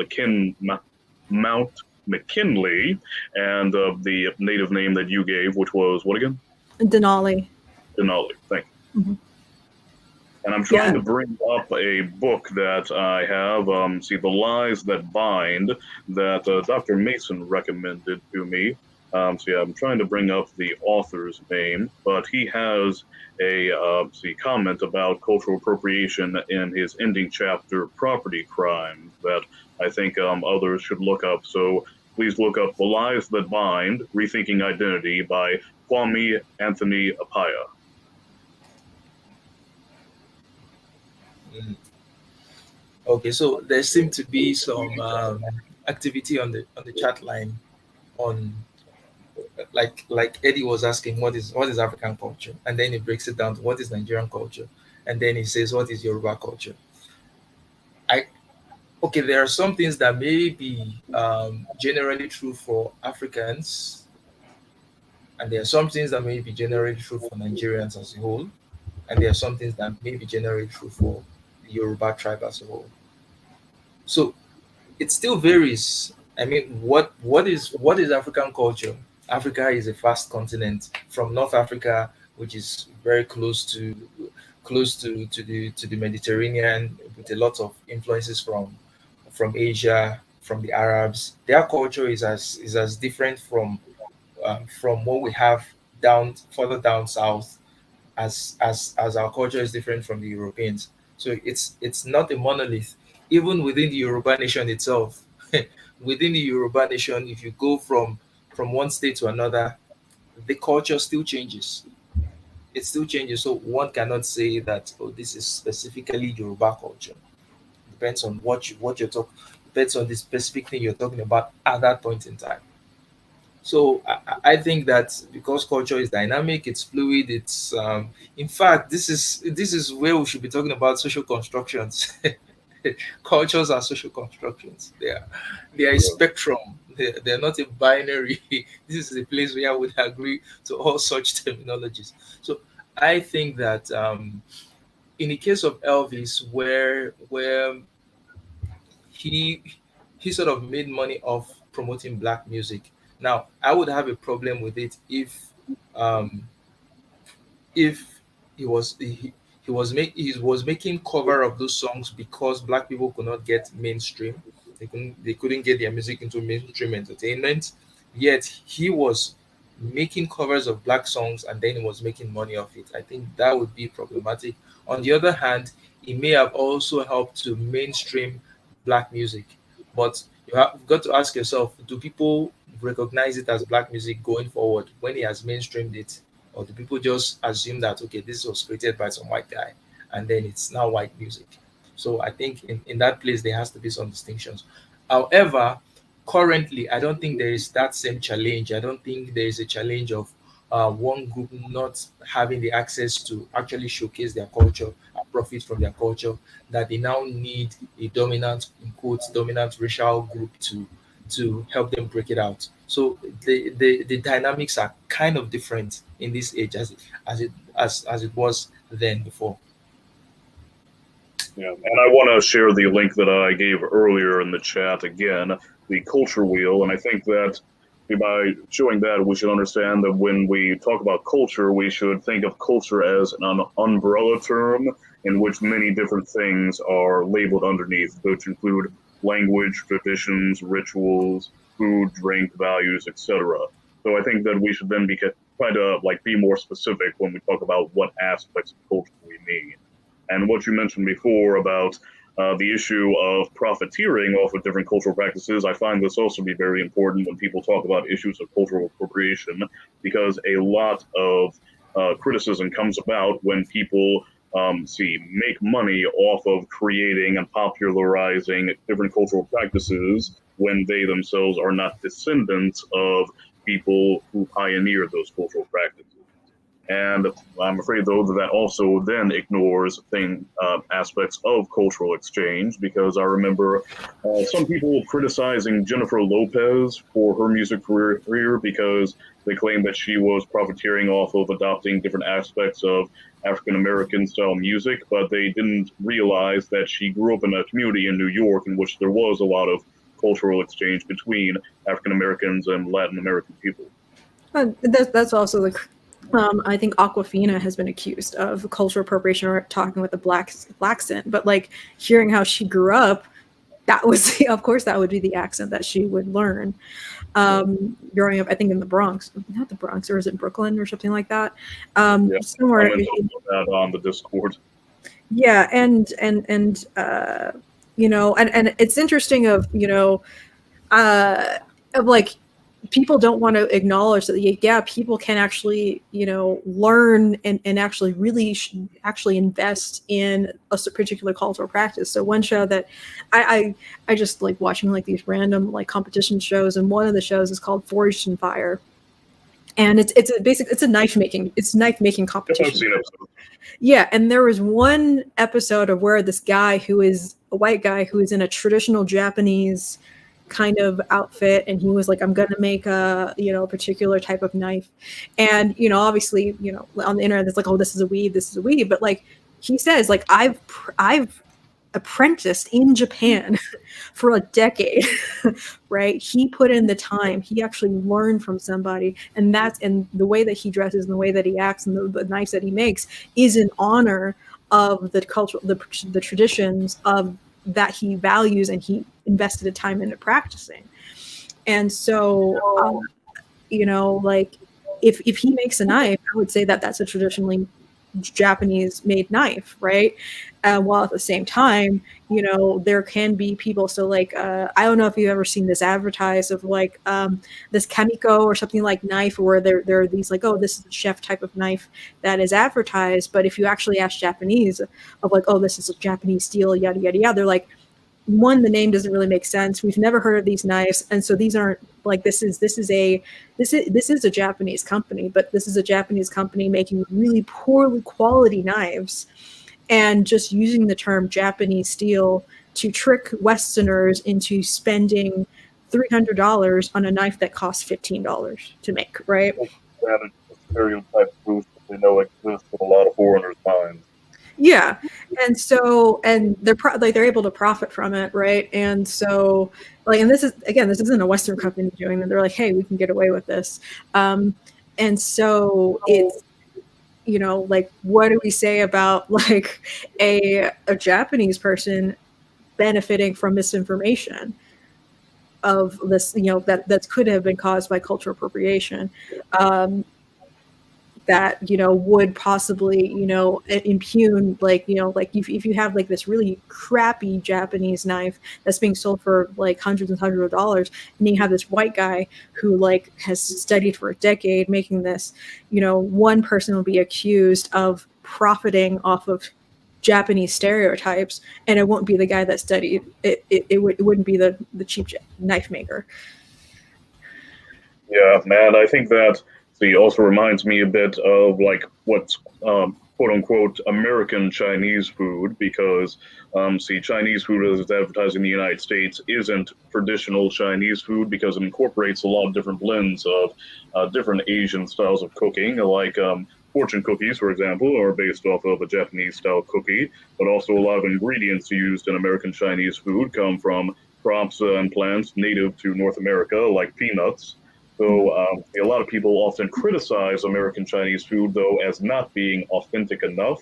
McKinley and the native name that you gave, which was what again? Denali. Denali. Thank you. Mhm. And I'm trying Yeah. to bring up a book that I have, see, The Lies That Bind, that Dr. Mason recommended to me. So, yeah, I'm trying to bring up the author's name, but he has a, comment about cultural appropriation in his ending chapter, Property Crimes, that I think others should look up. So please look up The Lies That Bind, Rethinking Identity by Kwame Anthony Appiah. Mm. Okay, so there seemed to be some activity on the chat line on, like Eddie was asking, what is African culture, and then he breaks it down to what is Nigerian culture, and then he says what is Yoruba culture. I Okay, there are some things that may be generally true for Africans, and there are some things that may be generally true for Nigerians as a whole, and there are some things that may be generally true for the Yoruba tribe as a whole. So it still varies. I mean, what is African culture? Africa is a vast continent from North Africa, which is very close to the Mediterranean, with a lot of influences from Asia, from the Arabs. Their culture is as different from what we have down further down south, as our culture is different from the Europeans. So it's not a monolith. Even within the Yoruba nation itself, within the Yoruba nation, if you go from one state to another, the culture still changes. It still changes. So one cannot say that, oh, this is specifically Yoruba culture. Depends on what you're talking. Depends on the specific thing you're talking about at that point in time. So I think that because culture is dynamic, it's fluid. In fact, this is where we should be talking about social constructions. Cultures are social constructions. They are a Yeah. spectrum. They're not a binary. This is a place where I would agree to all such terminologies. So I think that in the case of Elvis, where he he sort of made money off promoting black music. Now, I would have a problem with it um, if he was making cover of those songs because black people could not get mainstream. They couldn't get their music into mainstream entertainment. Yet he was making covers of black songs and then he was making money off it. I think that would be problematic. On the other hand, it may have also helped to mainstream black music. But you've got to ask yourself, do people recognize it as black music going forward when he has mainstreamed it? Or do people just assume that, okay, this was created by some white guy and then it's now white music? So I think in that place there has to be some distinctions. However, currently I don't think there is that same challenge. I don't think there is a challenge of one group not having the access to actually showcase their culture and profit from their culture, that they now need a dominant, in quotes, dominant racial group to help them break it out. So the dynamics are kind of different in this age as it was then before. Yeah, and I want to share the link that I gave earlier in the chat again, the culture wheel. And I think that by showing that, we should understand that when we talk about culture, we should think of culture as an umbrella term in which many different things are labeled underneath, which include language, traditions, rituals, food, drink, values, etc. So I think that we should then try to like be more specific when we talk about what aspects of culture we mean. And what you mentioned before about the issue of profiteering off of different cultural practices, I find this also to be very important when people talk about issues of cultural appropriation, because a lot of criticism comes about when people make money off of creating and popularizing different cultural practices when they themselves are not descendants of people who pioneered those cultural practices. And I'm afraid, though, that that also then ignores aspects of cultural exchange, because I remember some people criticizing Jennifer Lopez for her music career because they claim that she was profiteering off of adopting different aspects of African American style music, but they didn't realize that she grew up in a community in New York in which there was a lot of cultural exchange between African Americans and Latin American people. That's also I think Aquafina has been accused of cultural appropriation or talking with a black accent, but like hearing how she grew up, that was of course that would be the accent that she would learn. Growing up, I think in the Bronx, not the Bronx, or is it Brooklyn or something like that? Yeah, Somewhere, someone talked about that on the Discord. yeah, and and it's interesting of of like people don't want to acknowledge that yeah people can actually learn and actually really actually invest in a particular cultural practice. So one show that I just like watching like these random like competition shows, and one of the shows is called Forged in Fire, and it's a knife making I've competition. seen episodes. Yeah, and there was one episode of where this guy who is a white guy who is in a traditional Japanese kind of outfit, and he was like, I'm gonna make a particular type of knife. And obviously, on the internet it's like, oh, this is a weed, but like he says, like, I've apprenticed in Japan for a decade. Right? He put in the time. He actually learned from somebody, and the way that he dresses and the way that he acts and the knives that he makes is in honor of the culture, the traditions of that he values and he invested the time into practicing. And so, like if he makes a knife, I would say that that's a traditionally Japanese made knife, right? While at the same time, there can be people. So, like, I don't know if you've ever seen this advertised of like this Kamiko or something like knife, where there are these like, oh, this is a chef type of knife that is advertised. But if you actually ask Japanese of like, oh, this is a Japanese steel, yada yada yada, they're like, one, the name doesn't really make sense. We've never heard of these knives, and so these aren't like this is a Japanese company, but this is a Japanese company making really poorly quality knives, and just using the term Japanese steel to trick Westerners into spending $300 on a knife that costs $15 to make, right? That is a stereotype boost that they know exists in a lot of foreigners' minds. Yeah, and so like they're able to profit from it, right? And so like, and this isn't a Western company doing it. They're like, hey, we can get away with this, um, and so it's like, what do we say about like a Japanese person benefiting from misinformation of this, that could have been caused by cultural appropriation? Um, that would possibly impugn, like like if you have like this really crappy Japanese knife that's being sold for like hundreds and hundreds of dollars, and you have this white guy who like has studied for a decade making this, one person will be accused of profiting off of Japanese stereotypes, and it won't be the guy that studied it wouldn't be the cheap knife maker. Yeah, man, I think that see also reminds me a bit of like what's quote unquote American Chinese food because see Chinese food as it's advertised in the United States isn't traditional Chinese food because it incorporates a lot of different blends of different Asian styles of cooking, like fortune cookies, for example, are based off of a Japanese style cookie, but also a lot of ingredients used in American Chinese food come from crops and plants native to North America, like peanuts. So a lot of people often criticize American Chinese food, though, as not being authentic enough.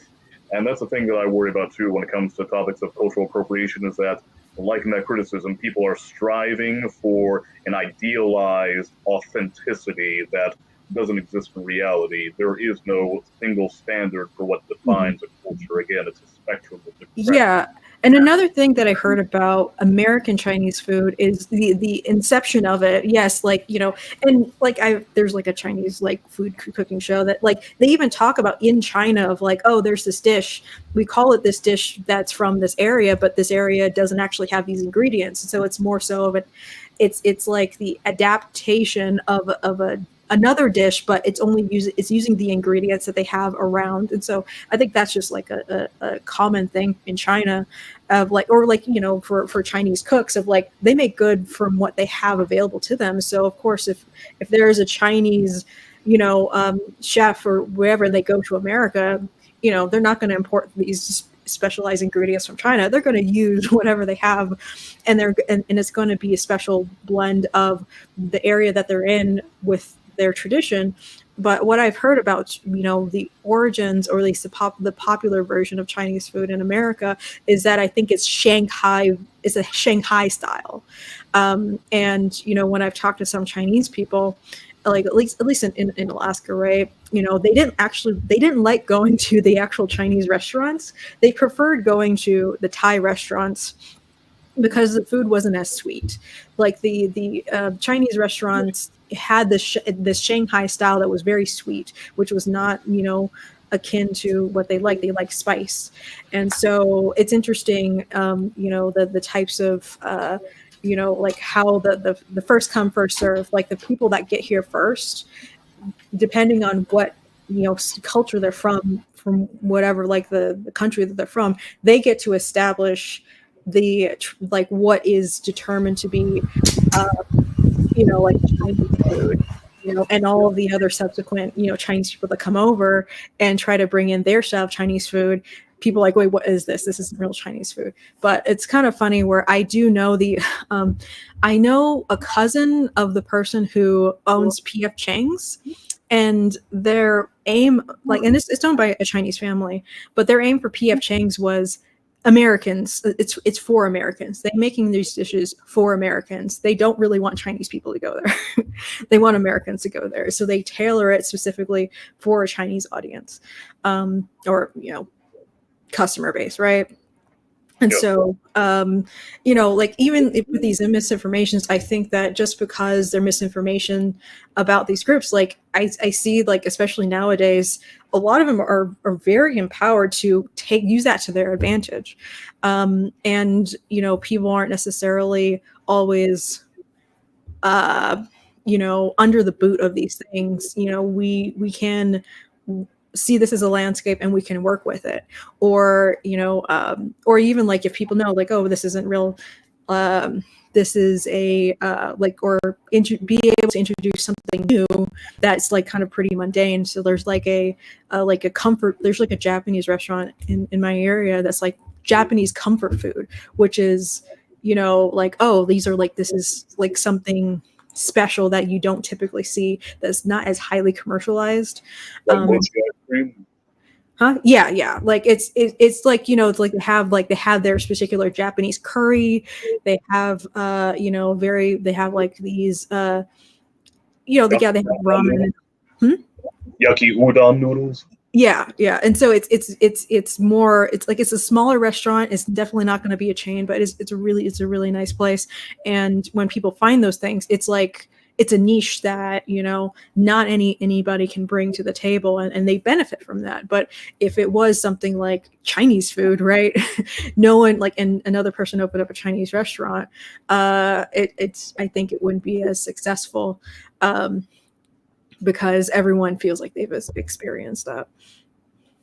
And that's the thing that I worry about too when it comes to topics of cultural appropriation is that, like in that criticism, people are striving for an idealized authenticity that doesn't exist in reality. There is no single standard for what defines a culture. Again, it's a spectrum of different Yeah. And another thing that I heard about American Chinese food is the inception of it. Yes, like, and like there's like a Chinese like food cooking show that like they even talk about in China of like, oh, there's this dish. We call it this dish that's from this area, but this area doesn't actually have these ingredients. So it's more so of it's like the adaptation of another dish, but it's using the ingredients that they have around. And so I think that's just like a common thing in China of like, or like, for Chinese cooks of like, they make good from what they have available to them. So of course, if there is a Chinese, chef or wherever they go to America, they're not going to import these specialized ingredients from China. They're going to use whatever they have, and it's going to be a special blend of the area that they're in with their tradition. But what I've heard about, the origins, or at least the popular version of Chinese food in America, is that I think it's a Shanghai style. And when I've talked to some Chinese people, like at least in Alaska, right? They didn't like going to the actual Chinese restaurants. They preferred going to the Thai restaurants because the food wasn't as sweet. Like the Chinese restaurants had this Shanghai style that was very sweet, which was not akin to what they like. They like spice, and so it's interesting. The types of like how the first come first serve. Like the people that get here first depending on what culture they're from whatever, like the country that they're from, they get to establish like what is determined to be uh, like Chinese food, and all of the other subsequent, Chinese people that come over and try to bring in their style of Chinese food. People are like, wait, what is this? This isn't real Chinese food. But it's kind of funny where I do know I know a cousin of the person who owns PF Chang's, and their aim, like, and it's owned by a Chinese family, but their aim for PF Chang's was Americans. It's for Americans. They're making these dishes for Americans. They don't really want Chinese people to go there. They want Americans to go there. So they tailor it specifically for a Chinese audience, or customer base, right? And so, like, even with these misinformations, I think that just because they're misinformation about these groups, like I see, like, especially nowadays, a lot of them are very empowered to use that to their advantage. And, people aren't necessarily always, under the boot of these things. We can see this as a landscape and we can work with it, or or even, like, if people know, like, oh, this isn't real, this is a like, or be able to introduce something new that's, like, kind of pretty mundane. So there's like a comfort, there's like a Japanese restaurant in my area that's like Japanese comfort food, which is like, oh, these are like, this is like something special that you don't typically see, that's not as highly commercialized. Like mochi ice cream. Huh? Yeah. Like it's like, it's like they have their particular Japanese curry. They have they have like these they have ramen. Yucky udon noodles. Yeah. And so it's more, it's like, it's a smaller restaurant. It's definitely not going to be a chain, but it's a really nice place. And when people find those things, it's like, it's a niche that, not anybody can bring to the table, and they benefit from that. But if it was something like Chinese food, right? No one, like, and another person opened up a Chinese restaurant, I think it wouldn't be as successful, because everyone feels like they've experienced that.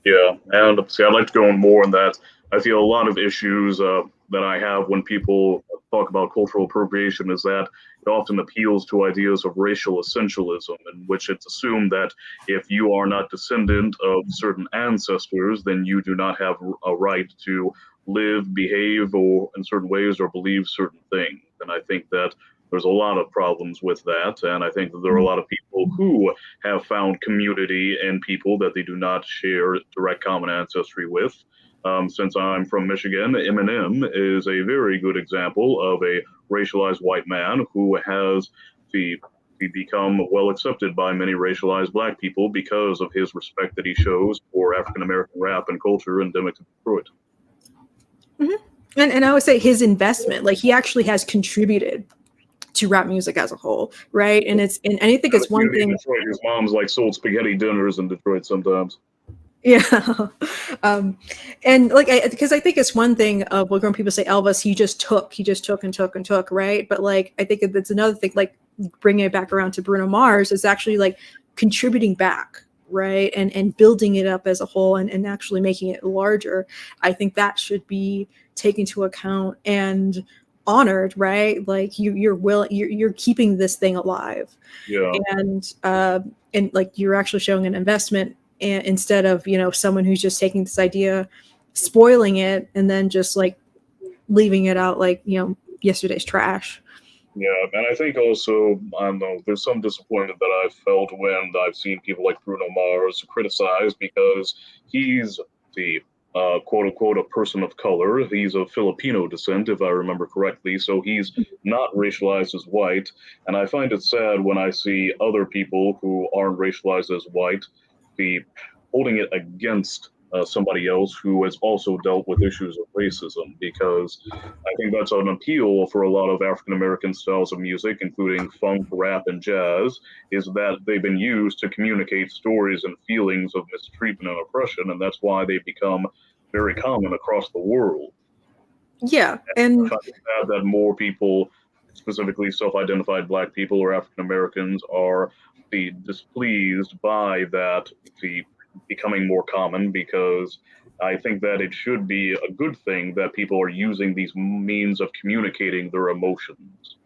Yeah, and see, I'd like to go on more on that. I feel a lot of issues that I have when people talk about cultural appropriation is that it often appeals to ideas of racial essentialism, in which it's assumed that if you are not descendant of certain ancestors, then you do not have a right to live, behave, or in certain ways, or believe certain things. And I think that there's a lot of problems with that, and I think that there are a lot of people who have found community in people that they do not share direct common ancestry with. Since I'm from Michigan, Eminem is a very good example of a racialized white man who has become well accepted by many racialized black people because of his respect that he shows for African American rap and culture endemic to Detroit. Mm-hmm. And I would say his investment, like, he actually has contributed to rap music as a whole, right? And I think it's one thing. Detroit, his mom's like sold spaghetti dinners in Detroit sometimes. Yeah. And like, because I think it's one thing of when people say Elvis, he just took and took, right? But like, I think it's another thing, like bringing it back around to Bruno Mars, is actually like contributing back, right? And building it up as a whole, and actually making it larger. I think that should be taken into account and honored, right? Like you're keeping this thing alive. Yeah. And like, you're actually showing an investment, and instead of someone who's just taking this idea, spoiling it, and then just like leaving it out like yesterday's trash. Yeah, and I think also, I don't know, there's some disappointment that I've felt when I've seen people like Bruno Mars criticized because he's the quote unquote a person of color. He's of Filipino descent, if I remember correctly, so he's not racialized as white. And I find it sad when I see other people who aren't racialized as white be holding it against somebody else who has also dealt with issues of racism, because I think that's an appeal for a lot of African American styles of music, including funk, rap, and jazz, is that they've been used to communicate stories and feelings of mistreatment and oppression, and that's why they become very common across the world. Yeah, and I find it sad that more people, specifically self-identified Black people or African Americans, are see, displeased by that see, becoming more common because I think that it should be a good thing that people are using these means of communicating their emotions.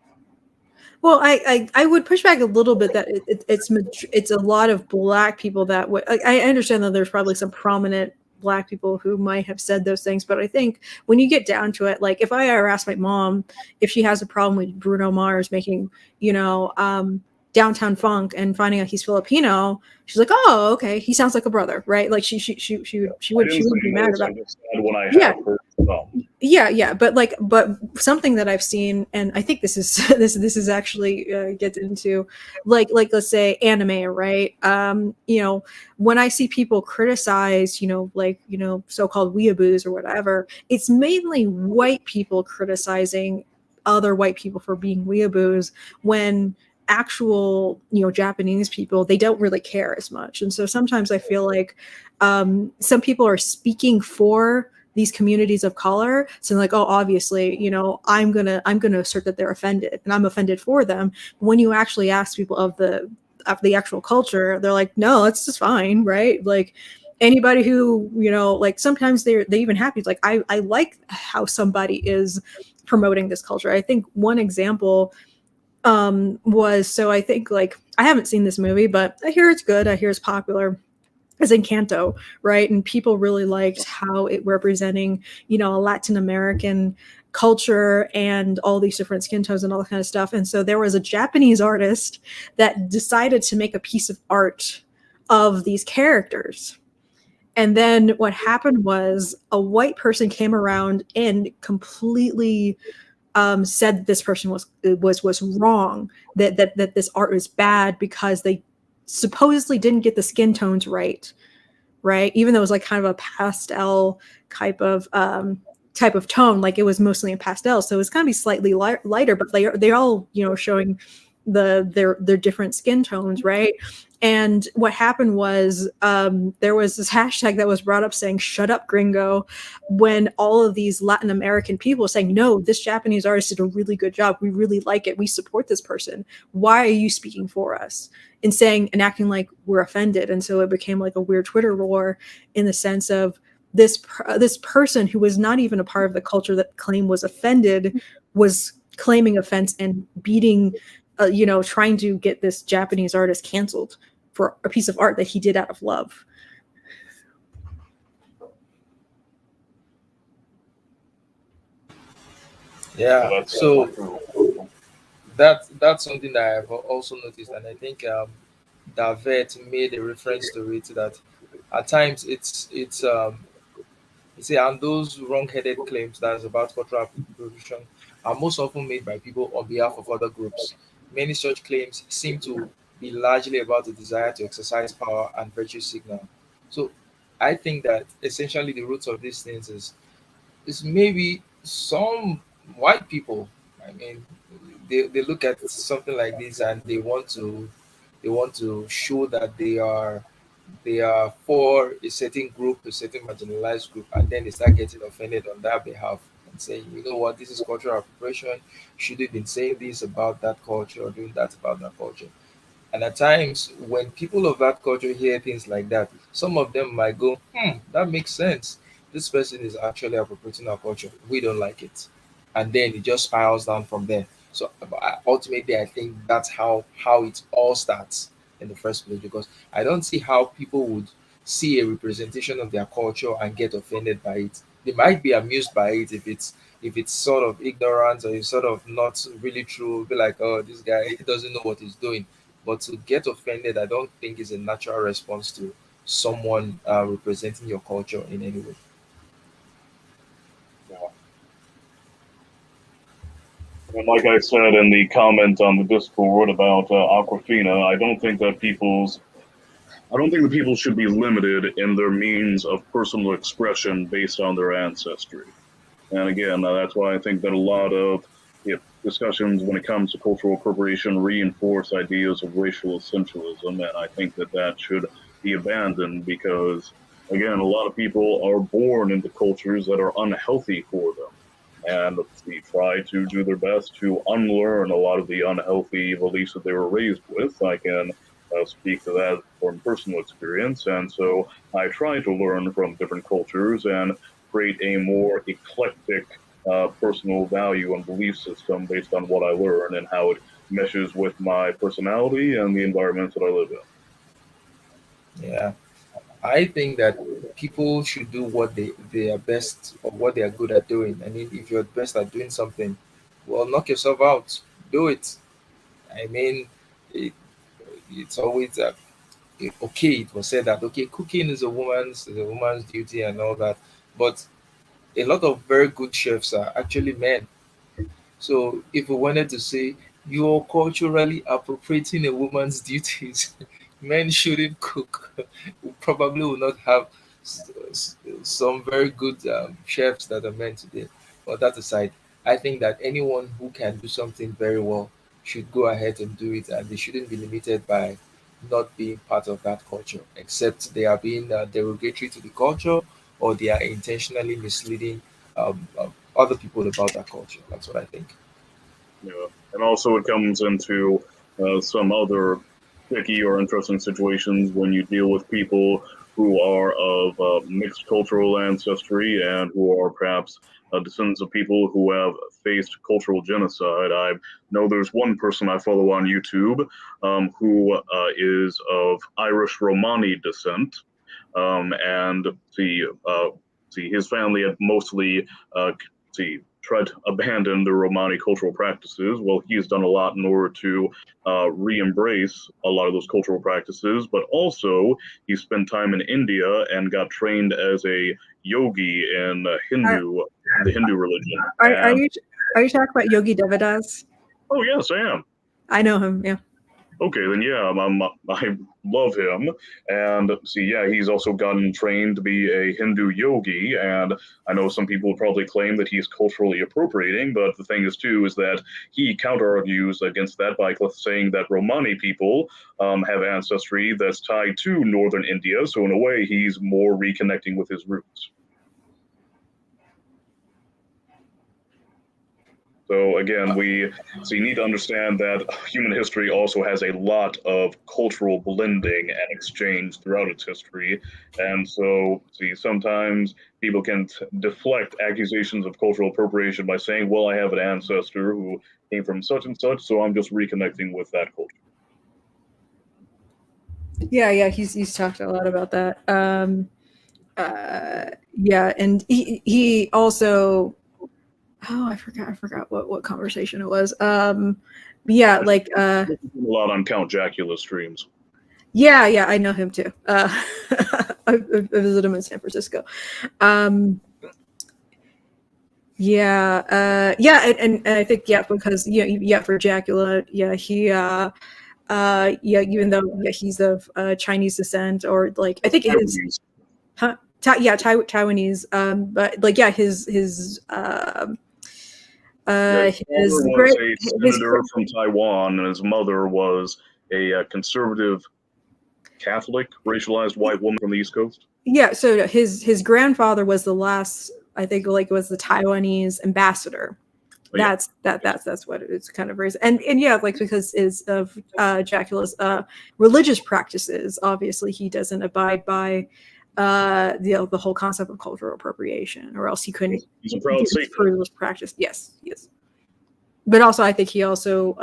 Well, I would push back a little bit that it's a lot of black people that would. I understand that there's probably some prominent black people who might have said those things, but I think when you get down to it, like if I ever ask my mom if she has a problem with Bruno Mars making, you know, downtown funk and finding out he's Filipino, she's like, oh, okay, he sounds like a brother, right? Like Yeah. I she didn't say wouldn't be mad most, about. I just said when I Yeah, have heard some. yeah, but like but something that I've seen, and I think this is this is actually gets into like let's say anime, right? You know, when I see people criticize, you know, like, you know, so-called weeaboos or whatever, it's mainly white people criticizing other white people for being weeaboos, when actual, you know, Japanese people, they don't really care as much. And so sometimes I feel like some people are speaking for these communities of color, so like, oh, obviously, you know, I'm gonna assert that they're offended and I'm offended for them. When you actually ask people of the actual culture, they're like, no, it's just fine, right? Like anybody who, you know, like sometimes they even happy, like I like how somebody is promoting this culture. I think one example was, so I think, like, I haven't seen this movie, but I hear it's good, I hear it's popular, is Encanto, right? And people really liked how it representing, you know, a Latin American culture and all these different skin tones and all that kind of stuff. And so there was a Japanese artist that decided to make a piece of art of these characters. And then what happened was a white person came around and completely said that this person was wrong, that this art was bad because they supposedly didn't get the skin tones right, right? Even though it was like kind of a pastel type of tone, like it was mostly in pastel, so it's gonna be slightly lighter, but they're all, you know, showing their different skin tones, right? And what happened was there was this hashtag that was brought up saying "Shut up, Gringo," when all of these Latin American people were saying, "No, this Japanese artist did a really good job. We really like it. We support this person. Why are you speaking for us?" And saying and acting like we're offended. And so it became like a weird Twitter war, in the sense of this person who was not even a part of the culture that claimed was offended was claiming offense and beating, you know, trying to get this Japanese artist canceled for a piece of art that he did out of love. So Yeah. that's So true. that's something that I've also noticed, and I think Davet made a reference to it, that at times it's you see, and those wrong-headed claims that's about cultural appropriation are most often made by people on behalf of other groups. Many such claims seem to be largely about the desire to exercise power and virtue signal. So I think that essentially the roots of these things is maybe some white people. I mean, they look at something like this and they want to show that they are for a certain group, a certain marginalized group, and then they start getting offended on that behalf and saying, you know what, this is cultural appropriation. Should have been saying this about that culture or doing that about that culture. And at times, when people of that culture hear things like that, some of them might go, that makes sense. This person is actually appropriating our culture. We don't like it. And then it just spirals down from there. So ultimately, I think that's how it all starts in the first place, because I don't see how people would see a representation of their culture and get offended by it. They might be amused by it if it's sort of ignorant or it's sort of not really true. Be like, oh, this guy doesn't know what he's doing. But to get offended, I don't think is a natural response to someone representing your culture in any way. Yeah. And like I said in the comment on the Discord about Aquafina, I don't think that people should be limited in their means of personal expression based on their ancestry. And again, that's why I think that a lot of discussions when it comes to cultural appropriation reinforce ideas of racial essentialism, and I think that that should be abandoned because, again, a lot of people are born into cultures that are unhealthy for them, and they try to do their best to unlearn a lot of the unhealthy beliefs that they were raised with. I can speak to that from personal experience. And so I try to learn from different cultures and create a more eclectic personal value and belief system based on what I learn and how it meshes with my personality and the environment that I live in. Yeah. I think that people should do what they are best or what they are good at doing. I mean, if you're best at doing something, well, knock yourself out. Do it. I mean, it, it's always okay. It was said that okay, cooking is a woman's duty and all that, but a lot of very good chefs are actually men. So if we wanted to say you're culturally appropriating a woman's duties, men shouldn't cook. We probably will not have some very good chefs that are men today. But that aside, I think that anyone who can do something very well should go ahead and do it, and they shouldn't be limited by not being part of that culture, except they are being derogatory to the culture or they are intentionally misleading other people about that culture. That's what I think. Yeah. And also, it comes into some other tricky or interesting situations when you deal with people who are of mixed cultural ancestry and who are perhaps descendants of people who have faced cultural genocide. I know there's one person I follow on YouTube who is of Irish Romani descent, and see his family had mostly tried to abandon the Romani cultural practices. Well, he's done a lot in order to re-embrace a lot of those cultural practices, but also he spent time in India and got trained as a yogi in Are, the Hindu religion. are And you are you talking about Yogi Devadas? oh yes, I am. I know him. Yeah. Okay, then yeah, I love him. And see, yeah, he's also gotten trained to be a Hindu yogi. And I know some people would probably claim that he's culturally appropriating, but the thing is, too, is that he counter argues against that by saying that Romani people have ancestry that's tied to northern India. So, in a way, he's more reconnecting with his roots. So again, we need to understand that human history also has a lot of cultural blending and exchange throughout its history, and so see sometimes people can deflect accusations of cultural appropriation by saying, "Well, I have an ancestor who came from such and such, so I'm just reconnecting with that culture." Yeah, yeah, he's talked a lot about that. Yeah, and he also, oh, I forgot what conversation it was. Yeah, like This is a lot on Count Jacula streams. yeah, yeah, I know him too. I visited him in San Francisco. Um, yeah, yeah, and I think yeah, because yeah, for Jacula, yeah, yeah, even though yeah, he's of Chinese descent or like I think his Taiwanese. huh, yeah, Taiwanese, but like yeah, Yeah, his father his was great a his senator from Taiwan, and his mother was a conservative Catholic, racialized white woman from the East Coast. yeah, so his grandfather was the last, I think, like was the Taiwanese ambassador. But yeah, That's what it's kind of raised, and yeah, like because is of Jacula's religious practices. Obviously, he doesn't abide by the whole concept of cultural appropriation, or else he couldn't he's a proud Satanist. disprove this practice. Yes, yes, but also I think he also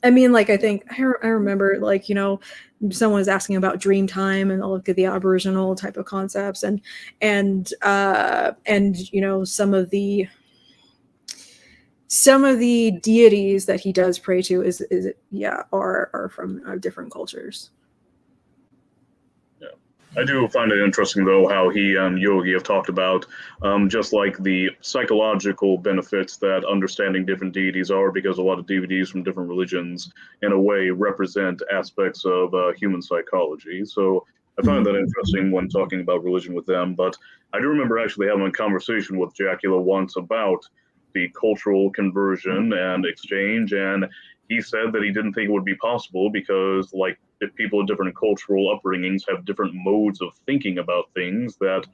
I mean, like, I think I remember, like, someone was asking about dream time and all of the Aboriginal type of concepts, and some of the deities that he does pray to is yeah are from different cultures. Yeah. I do find it interesting, though, how he and Yogi have talked about just like the psychological benefits that understanding different deities are, because a lot of DVDs from different religions, in a way, represent aspects of human psychology. So I find that interesting when talking about religion with them. But I do remember actually having a conversation with Jacula once about the cultural conversion and exchange, and he said that he didn't think it would be possible because, like, if people of different cultural upbringings have different modes of thinking about things that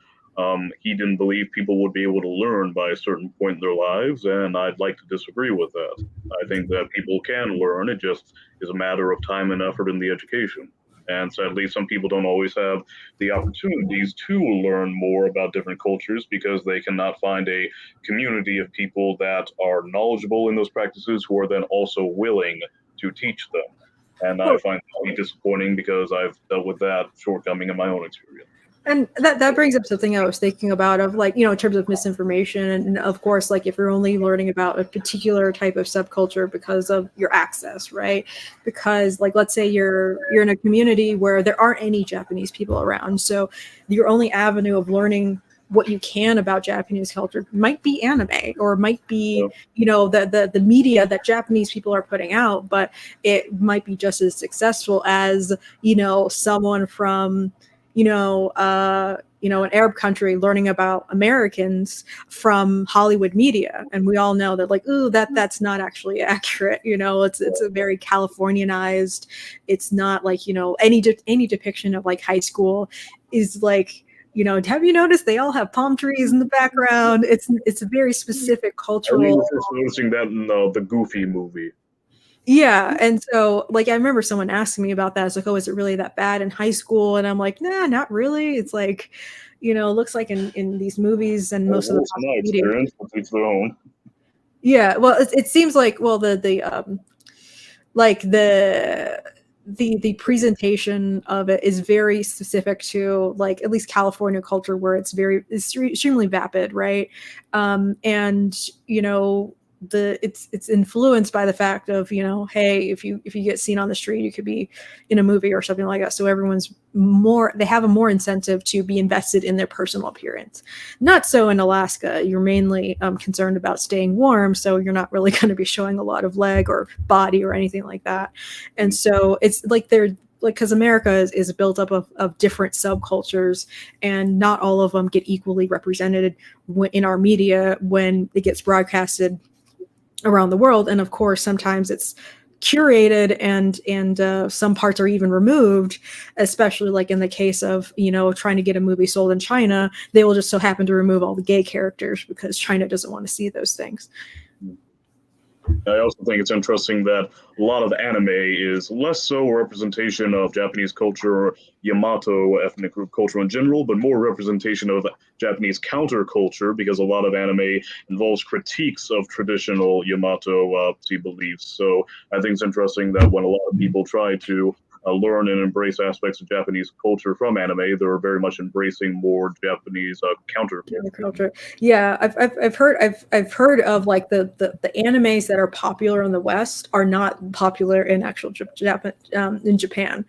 He didn't believe people would be able to learn by a certain point in their lives, and I'd like to disagree with that. I think that people can learn. It just is a matter of time and effort in the education. And sadly, some people don't always have the opportunities to learn more about different cultures because they cannot find a community of people that are knowledgeable in those practices who are then also willing to teach them. And I Well, find that to be disappointing because I've dealt with that shortcoming in my own experience. and that brings up something I was thinking about of like, in terms of misinformation, and of course, like if you're only learning about a particular type of subculture because of your access, right? Because like let's say you're in a community where there aren't any Japanese people around, so your only avenue of learning what you can about Japanese culture might be anime, or might be, So, the media that Japanese people are putting out, but it might be just as successful as, someone from, an Arab country learning about Americans from Hollywood media, and we all know that, like, ooh, that's not actually accurate. It's a very Californianized. It's not like, any depiction of like high school is like, have you noticed they all have palm trees in the background? It's a very specific I remember cultural. first noticing that in the Goofy movie. Yeah, and so, like, I remember someone asking me about that. It's like, "Oh, is it really that bad in high school?" And I'm like, "Nah, not really." It's like, looks like in these movies and Well, most of the that was my popular media. experience, but each their own. Yeah, well, it seems like, well, like the presentation of it is very specific to, like, at least California culture, where it's extremely vapid, right? And it's influenced by the fact of, hey, if you get seen on the street, you could be in a movie or something like that, so they have a more incentive to be invested in their personal appearance. Not so in Alaska. You're mainly concerned about staying warm, so you're not really going to be showing a lot of leg or body or anything like that. And so it's like they're like, because America is built up of different subcultures, and not all of them get equally represented in our media when it gets broadcasted around the world. And of course, sometimes it's curated, and some parts are even removed, especially like in the case of, trying to get a movie sold in China. They will just so happen to remove all the gay characters because China doesn't want to see those things. I also think it's interesting that a lot of anime is less so a representation of Japanese culture or Yamato ethnic group culture in general, but more representation of Japanese counterculture because a lot of anime involves critiques of traditional Yamato beliefs. So I think it's interesting that when a lot of people try to learn and embrace aspects of Japanese culture from anime, they're very much embracing more Japanese counterculture. Culture. Yeah, I've heard of like the animes that are popular in the West are not popular in actual Japan, in Japan.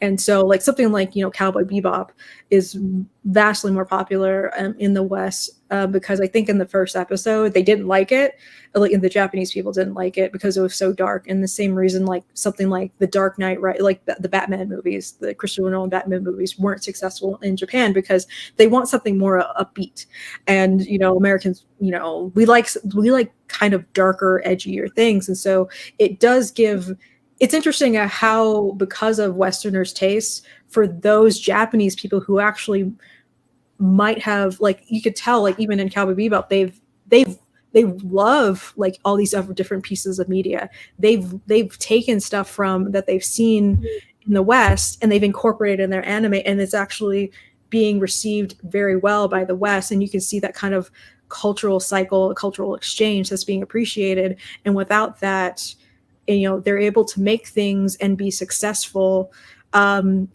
And so, like, something like, Cowboy Bebop is vastly more popular in the West, because I think in the first episode they didn't like it, like, and the Japanese people didn't like it because it was so dark. And the same reason, like something like The Dark Knight, right, like the Batman movies, the Christopher Nolan Batman movies weren't successful in Japan because they want something more upbeat. And Americans, we like kind of darker, edgier things. And so it does give it's interesting how, because of Westerners' tastes, for those Japanese people who actually might have, like, you could tell, like, even in Cowboy Bebop, they've they love like all these other different pieces of media. They've taken stuff from that they've seen in the West, and they've incorporated in their anime, and it's actually being received very well by the West. And you can see that kind of cultural cycle, cultural exchange that's being appreciated. And without that, they're able to make things and be successful,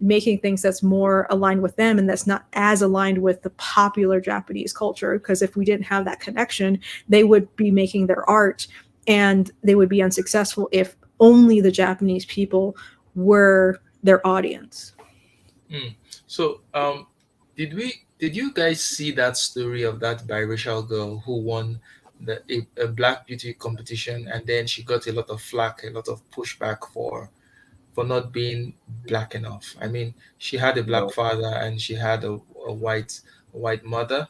making things that's more aligned with them and that's not as aligned with the popular Japanese culture. Because if we didn't have that connection, they would be making their art and they would be unsuccessful if only the Japanese people were their audience. Mm. So, did you guys see that story of that biracial girl who won a Black Beauty competition, and then she got a lot of flack, a lot of pushback for not being black enough? I mean, she had a black No, father and she had a white mother,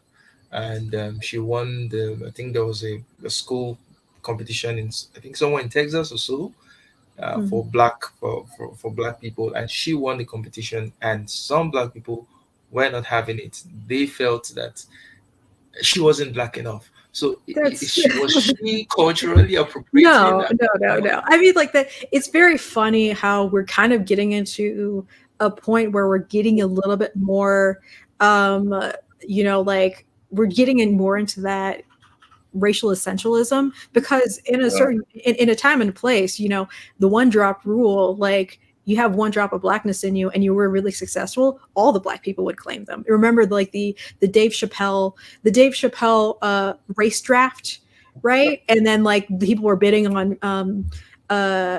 and she won the. I think there was a school competition in, I think, somewhere in Texas or so, Mhm. for black people, and she won the competition, and some black people were not having it. They felt that she wasn't black enough. So That's was she culturally appropriating? no, no, no, No. no. I mean, like that. It's very funny how we're kind of getting into a point where we're getting a little bit more, um, like we're getting in more into that racial essentialism because in a Yeah. certain in a time and place, the one drop rule, like you have one drop of blackness in you and you were really successful, all the black people would claim them. Remember, like the Dave Chappelle race draft, right? And then like people were bidding on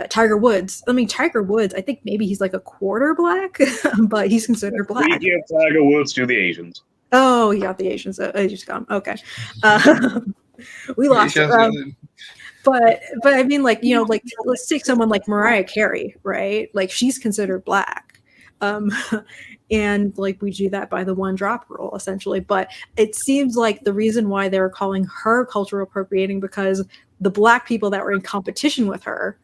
Tiger Woods. I mean, Tiger Woods, I think maybe he's like a quarter black, but he's considered We black. give Tiger Woods to the Asians. Oh, he got the Asians. Asians got him. Okay. Uh, we lost it. Asians, But I mean, like, like let's take someone like Mariah Carey, right? Like she's considered black. Um, and like we do that by the one drop rule essentially. But it seems like the reason why they were calling her cultural appropriating because the black people that were in competition with her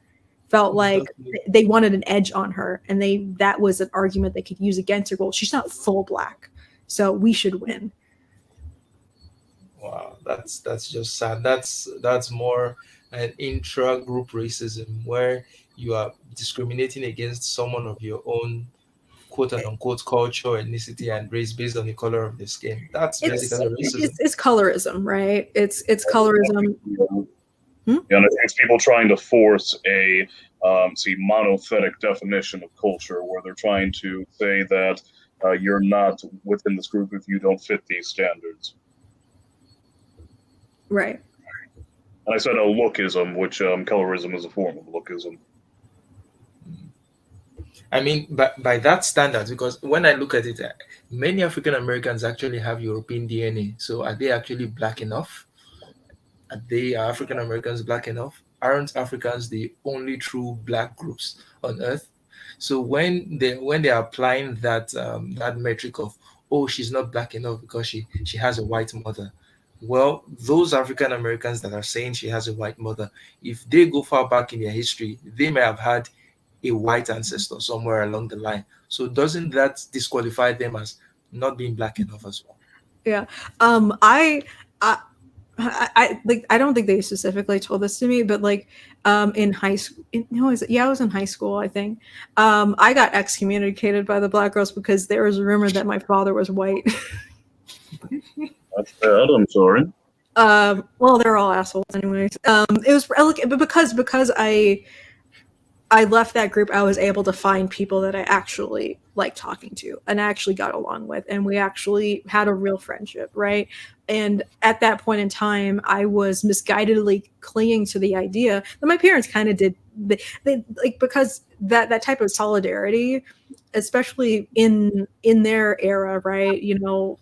felt like they wanted an edge on her, and that was an argument they could use against her. Well, she's not full black, so we should win. wow, that's just sad. That's more an intra-group racism where you are discriminating against someone of your own quote and unquote culture, ethnicity, and race based on the color of the skin. That's It's basically racism. it's colorism, right? It's colorism. Hmm? Yeah, and I think it's people trying to force a monothetic definition of culture, where they're trying to say that you're not within this group if you don't fit these standards. Right. And I said a lookism, which colorism is a form of lookism. I mean, by that standard, because when I look at it, many African Americans actually have European DNA. So are they actually black enough? Are African Americans black enough? Aren't Africans the only true black groups on earth? So when they're applying that metric of, oh, she's not black enough because she has a white mother. Well, those African Americans that are saying she has a white mother, if they go far back in their history, they may have had a white ancestor somewhere along the line. So doesn't that disqualify them as not being black enough as well? Yeah. I like I don't think they specifically told this to me, but like in high school, no, is it? Yeah, I was in high school, I think. I got excommunicated by the black girls because there was a rumor that my father was white. That's bad. I'm sorry. Well, they're all assholes anyways. It was but because I left that group, I was able to find people that I actually liked talking to and actually got along with, and we actually had a real friendship, right? And at that point in time, I was misguidedly clinging to the idea that my parents kind of did. They like because that type of solidarity, especially in their era, right?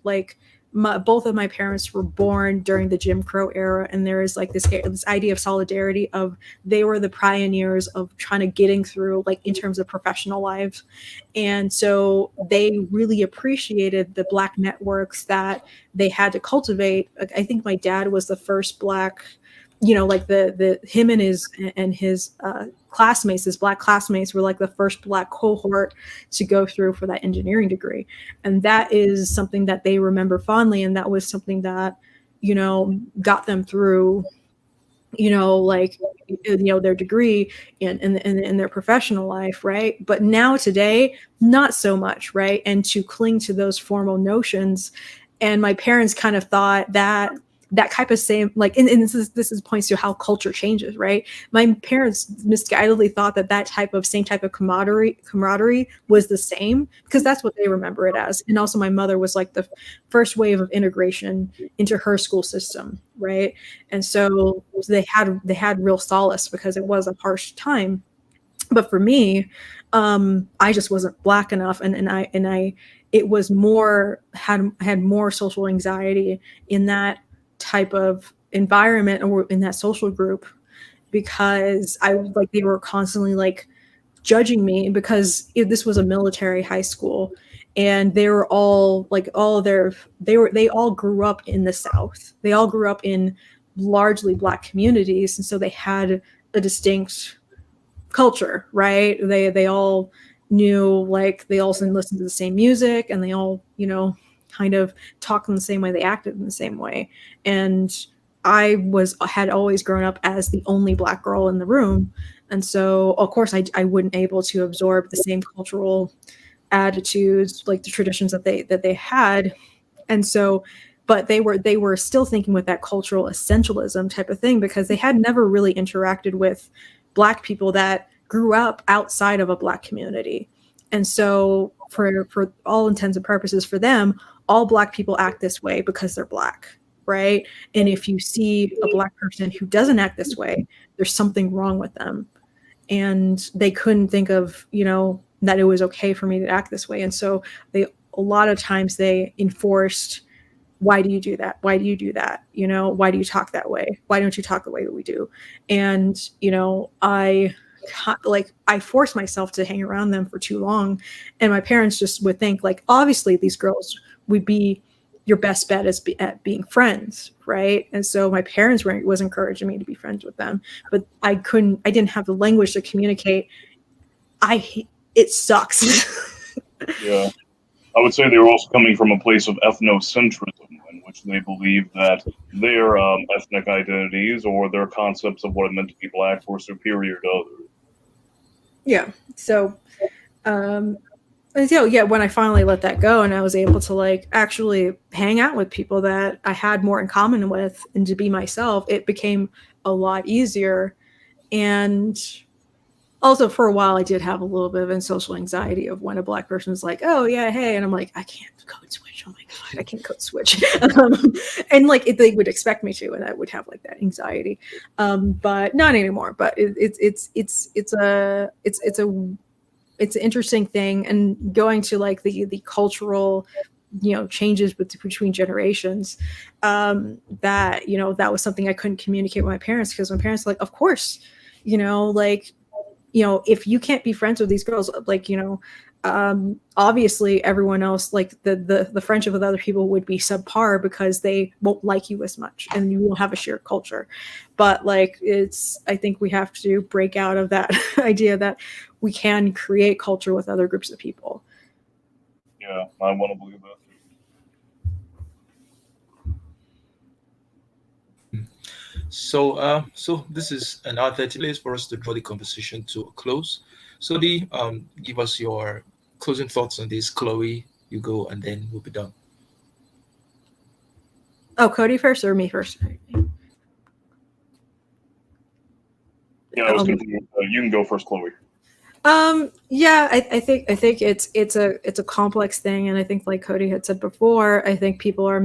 Like both of my parents were born during the Jim Crow era, and there is like this idea of solidarity of they were the pioneers of trying to getting through like in terms of professional lives, and so they really appreciated the black networks that they had to cultivate. Like, I think my dad was the first black, like the him and his classmates, his black classmates were like the first black cohort to go through for that engineering degree, and that is something that they remember fondly, and that was something that got them through like their degree in their professional life, right? But now today, not so much, right? And to cling to those formal notions, and my parents kind of thought that type of same like and this is points to how culture changes, right? My parents misguidedly thought that type of same type of camaraderie was the same because that's what they remember it as. And also my mother was like the first wave of integration into her school system, right? And so they had real solace because it was a harsh time. But for me, I just wasn't black enough, and I it was more had more social anxiety in that type of environment or in that social group because I like they were constantly like judging me because this was a military high school, and they were all like they all grew up in the South. They all grew up in largely black communities, and so they had a distinct culture, right? They all knew, like, they also listened to the same music, and they all, kind of talked in the same way, they acted in the same way. And had always grown up as the only Black girl in the room, and so of course I wouldn't able to absorb the same cultural attitudes, like the traditions that they had. And so, but they were still thinking with that cultural essentialism type of thing, because they had never really interacted with Black people that grew up outside of a Black community. And so, for all intents and purposes, for them, all Black people act this way because they're Black, right? And if you see a Black person who doesn't act this way, there's something wrong with them. And they couldn't think of, that it was okay for me to act this way. And so a lot of times they enforced, why do you do that? Why do you do that? Why do you talk that way? Why don't you talk the way that we do? And, I forced myself to hang around them for too long. And my parents just would think, like, obviously these girls would be your best bet at being friends, right? And so my parents was encouraging me to be friends with them, but I didn't have the language to communicate. It sucks. Yeah. I would say they were also coming from a place of ethnocentrism, in which they believed that their ethnic identities or their concepts of what it meant to be Black were superior to others. Yeah. So, yeah, when I finally let that go and I was able to, like, actually hang out with people that I had more in common with and to be myself, it became a lot easier. And also, for a while, I did have a little bit of social anxiety of when a Black person is like, "Oh yeah, hey," and I'm like, "I can't code switch. Oh my god, I can't code switch." And like they would expect me to, and I would have like that anxiety, but not anymore. But it's an interesting thing, and going to like the cultural changes between generations, that that was something I couldn't communicate with my parents, because my parents were like, of course, like, if you can't be friends with these girls, like, obviously everyone else, like the friendship with other people would be subpar because they won't like you as much and you won't have a shared culture. But like, I think we have to break out of that idea that we can create culture with other groups of people. Yeah, I want to believe that. So this is another 30 minutes for us to draw the conversation to a close. So give us your closing thoughts on this. Chloe, you go, and then we'll be done. Oh, Cody first or me first? Yeah, I was confused. You can go first, Chloe. Yeah, I think it's a complex thing, and I think, like Cody had said before, I think people are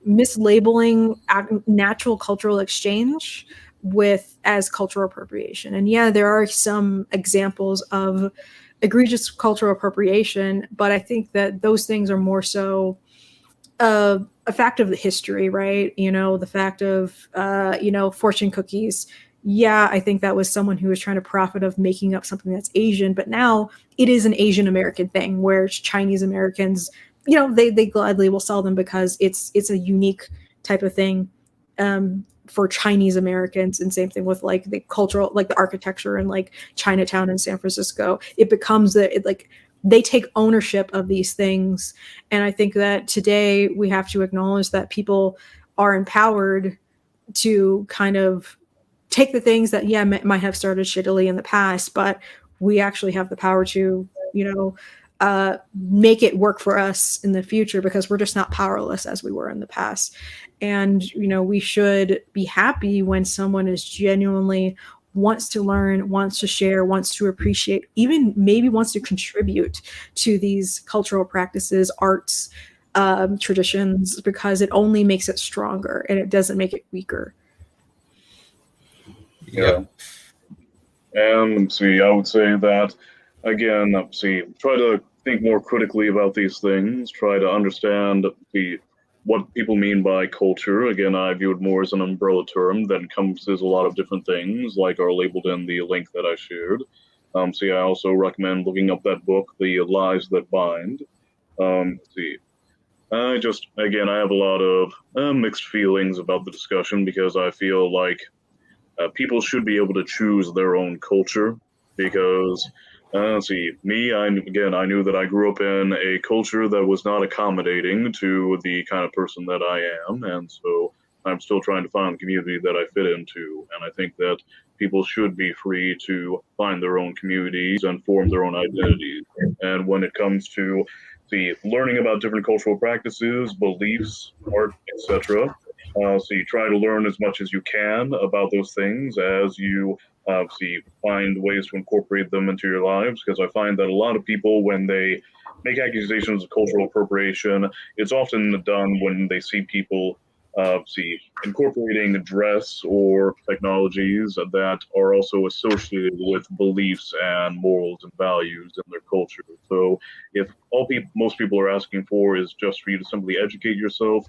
mislabeling natural cultural exchange as cultural appropriation. And yeah, there are some examples of egregious cultural appropriation, but I think that those things are more so a fact of the history, right? The fact of fortune cookies. Yeah, I think that was someone who was trying to profit of making up something that's Asian, but now it is an Asian American thing, where Chinese Americans, they gladly will sell them because it's a unique type of thing, for Chinese Americans. And same thing with like the cultural, like the architecture and like Chinatown in San Francisco. It becomes like they take ownership of these things. And I think that today we have to acknowledge that people are empowered to kind of take the things that might have started shittily in the past, but we actually have the power to make it work for us in the future, because we're just not powerless as we were in the past. And we should be happy when someone is genuinely wants to learn, wants to share, wants to appreciate, even maybe wants to contribute to these cultural practices, arts, traditions, because it only makes it stronger and it doesn't make it weaker. Yeah. And see, I would say that again, try to think more critically about these things, try to understand what people mean by culture. Again, I view it more as an umbrella term that encompasses a lot of different things, like are labeled in the link that I shared. I also recommend looking up that book, The Lies That Bind. I have a lot of mixed feelings about the discussion, because I feel like, people should be able to choose their own culture, because See, me, I knew that I grew up in a culture that was not accommodating to the kind of person that I am, and so I'm still trying to find the community that I fit into. And I think that people should be free to find their own communities and form their own identities. And when it comes to the learning about different cultural practices, beliefs, art, etc., so you try to learn as much as you can about those things as you see find ways to incorporate them into your lives, because I find that a lot of people, when they make accusations of cultural appropriation, it's often done when they see people see incorporating dress or technologies that are also associated with beliefs and morals and values in their culture. So if most people are asking for is just for you to simply educate yourself,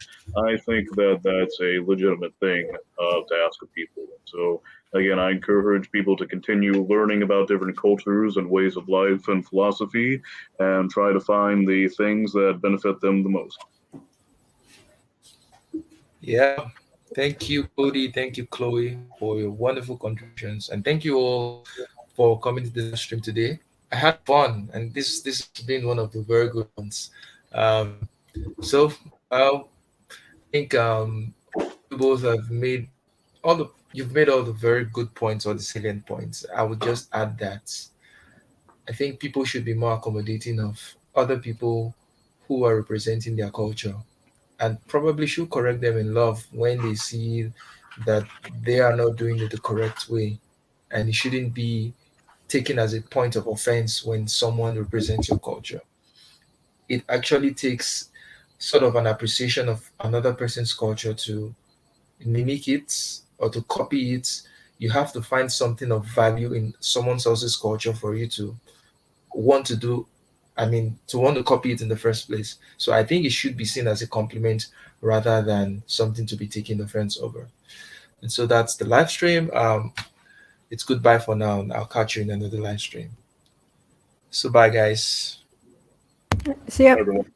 I think that that's a legitimate thing to ask of people. So again, I encourage people to continue learning about different cultures and ways of life and philosophy and try to find the things that benefit them the most. Yeah. Thank you, Cody. Thank you, Chloe, for your wonderful contributions. And thank you all for coming to the live stream today. I had fun, and this has been one of the very good ones. Um, so I think you both have made all the you've made all the very good points or the salient points. I would just add that I think people should be more accommodating of other people who are representing their culture, and probably should correct them in love when they see that they are not doing it the correct way, and it shouldn't be taken as a point of offense when someone represents your culture. It actually takes sort of an appreciation of another person's culture to mimic it or to copy it. You have to find something of value in someone else's culture for you to want to do, to want to copy it in the first place. So I think it should be seen as a compliment rather than something to be taken offense over. And so that's the live stream. It's goodbye for now, and I'll catch you in another live stream. So bye, guys. So yeah. Everyone.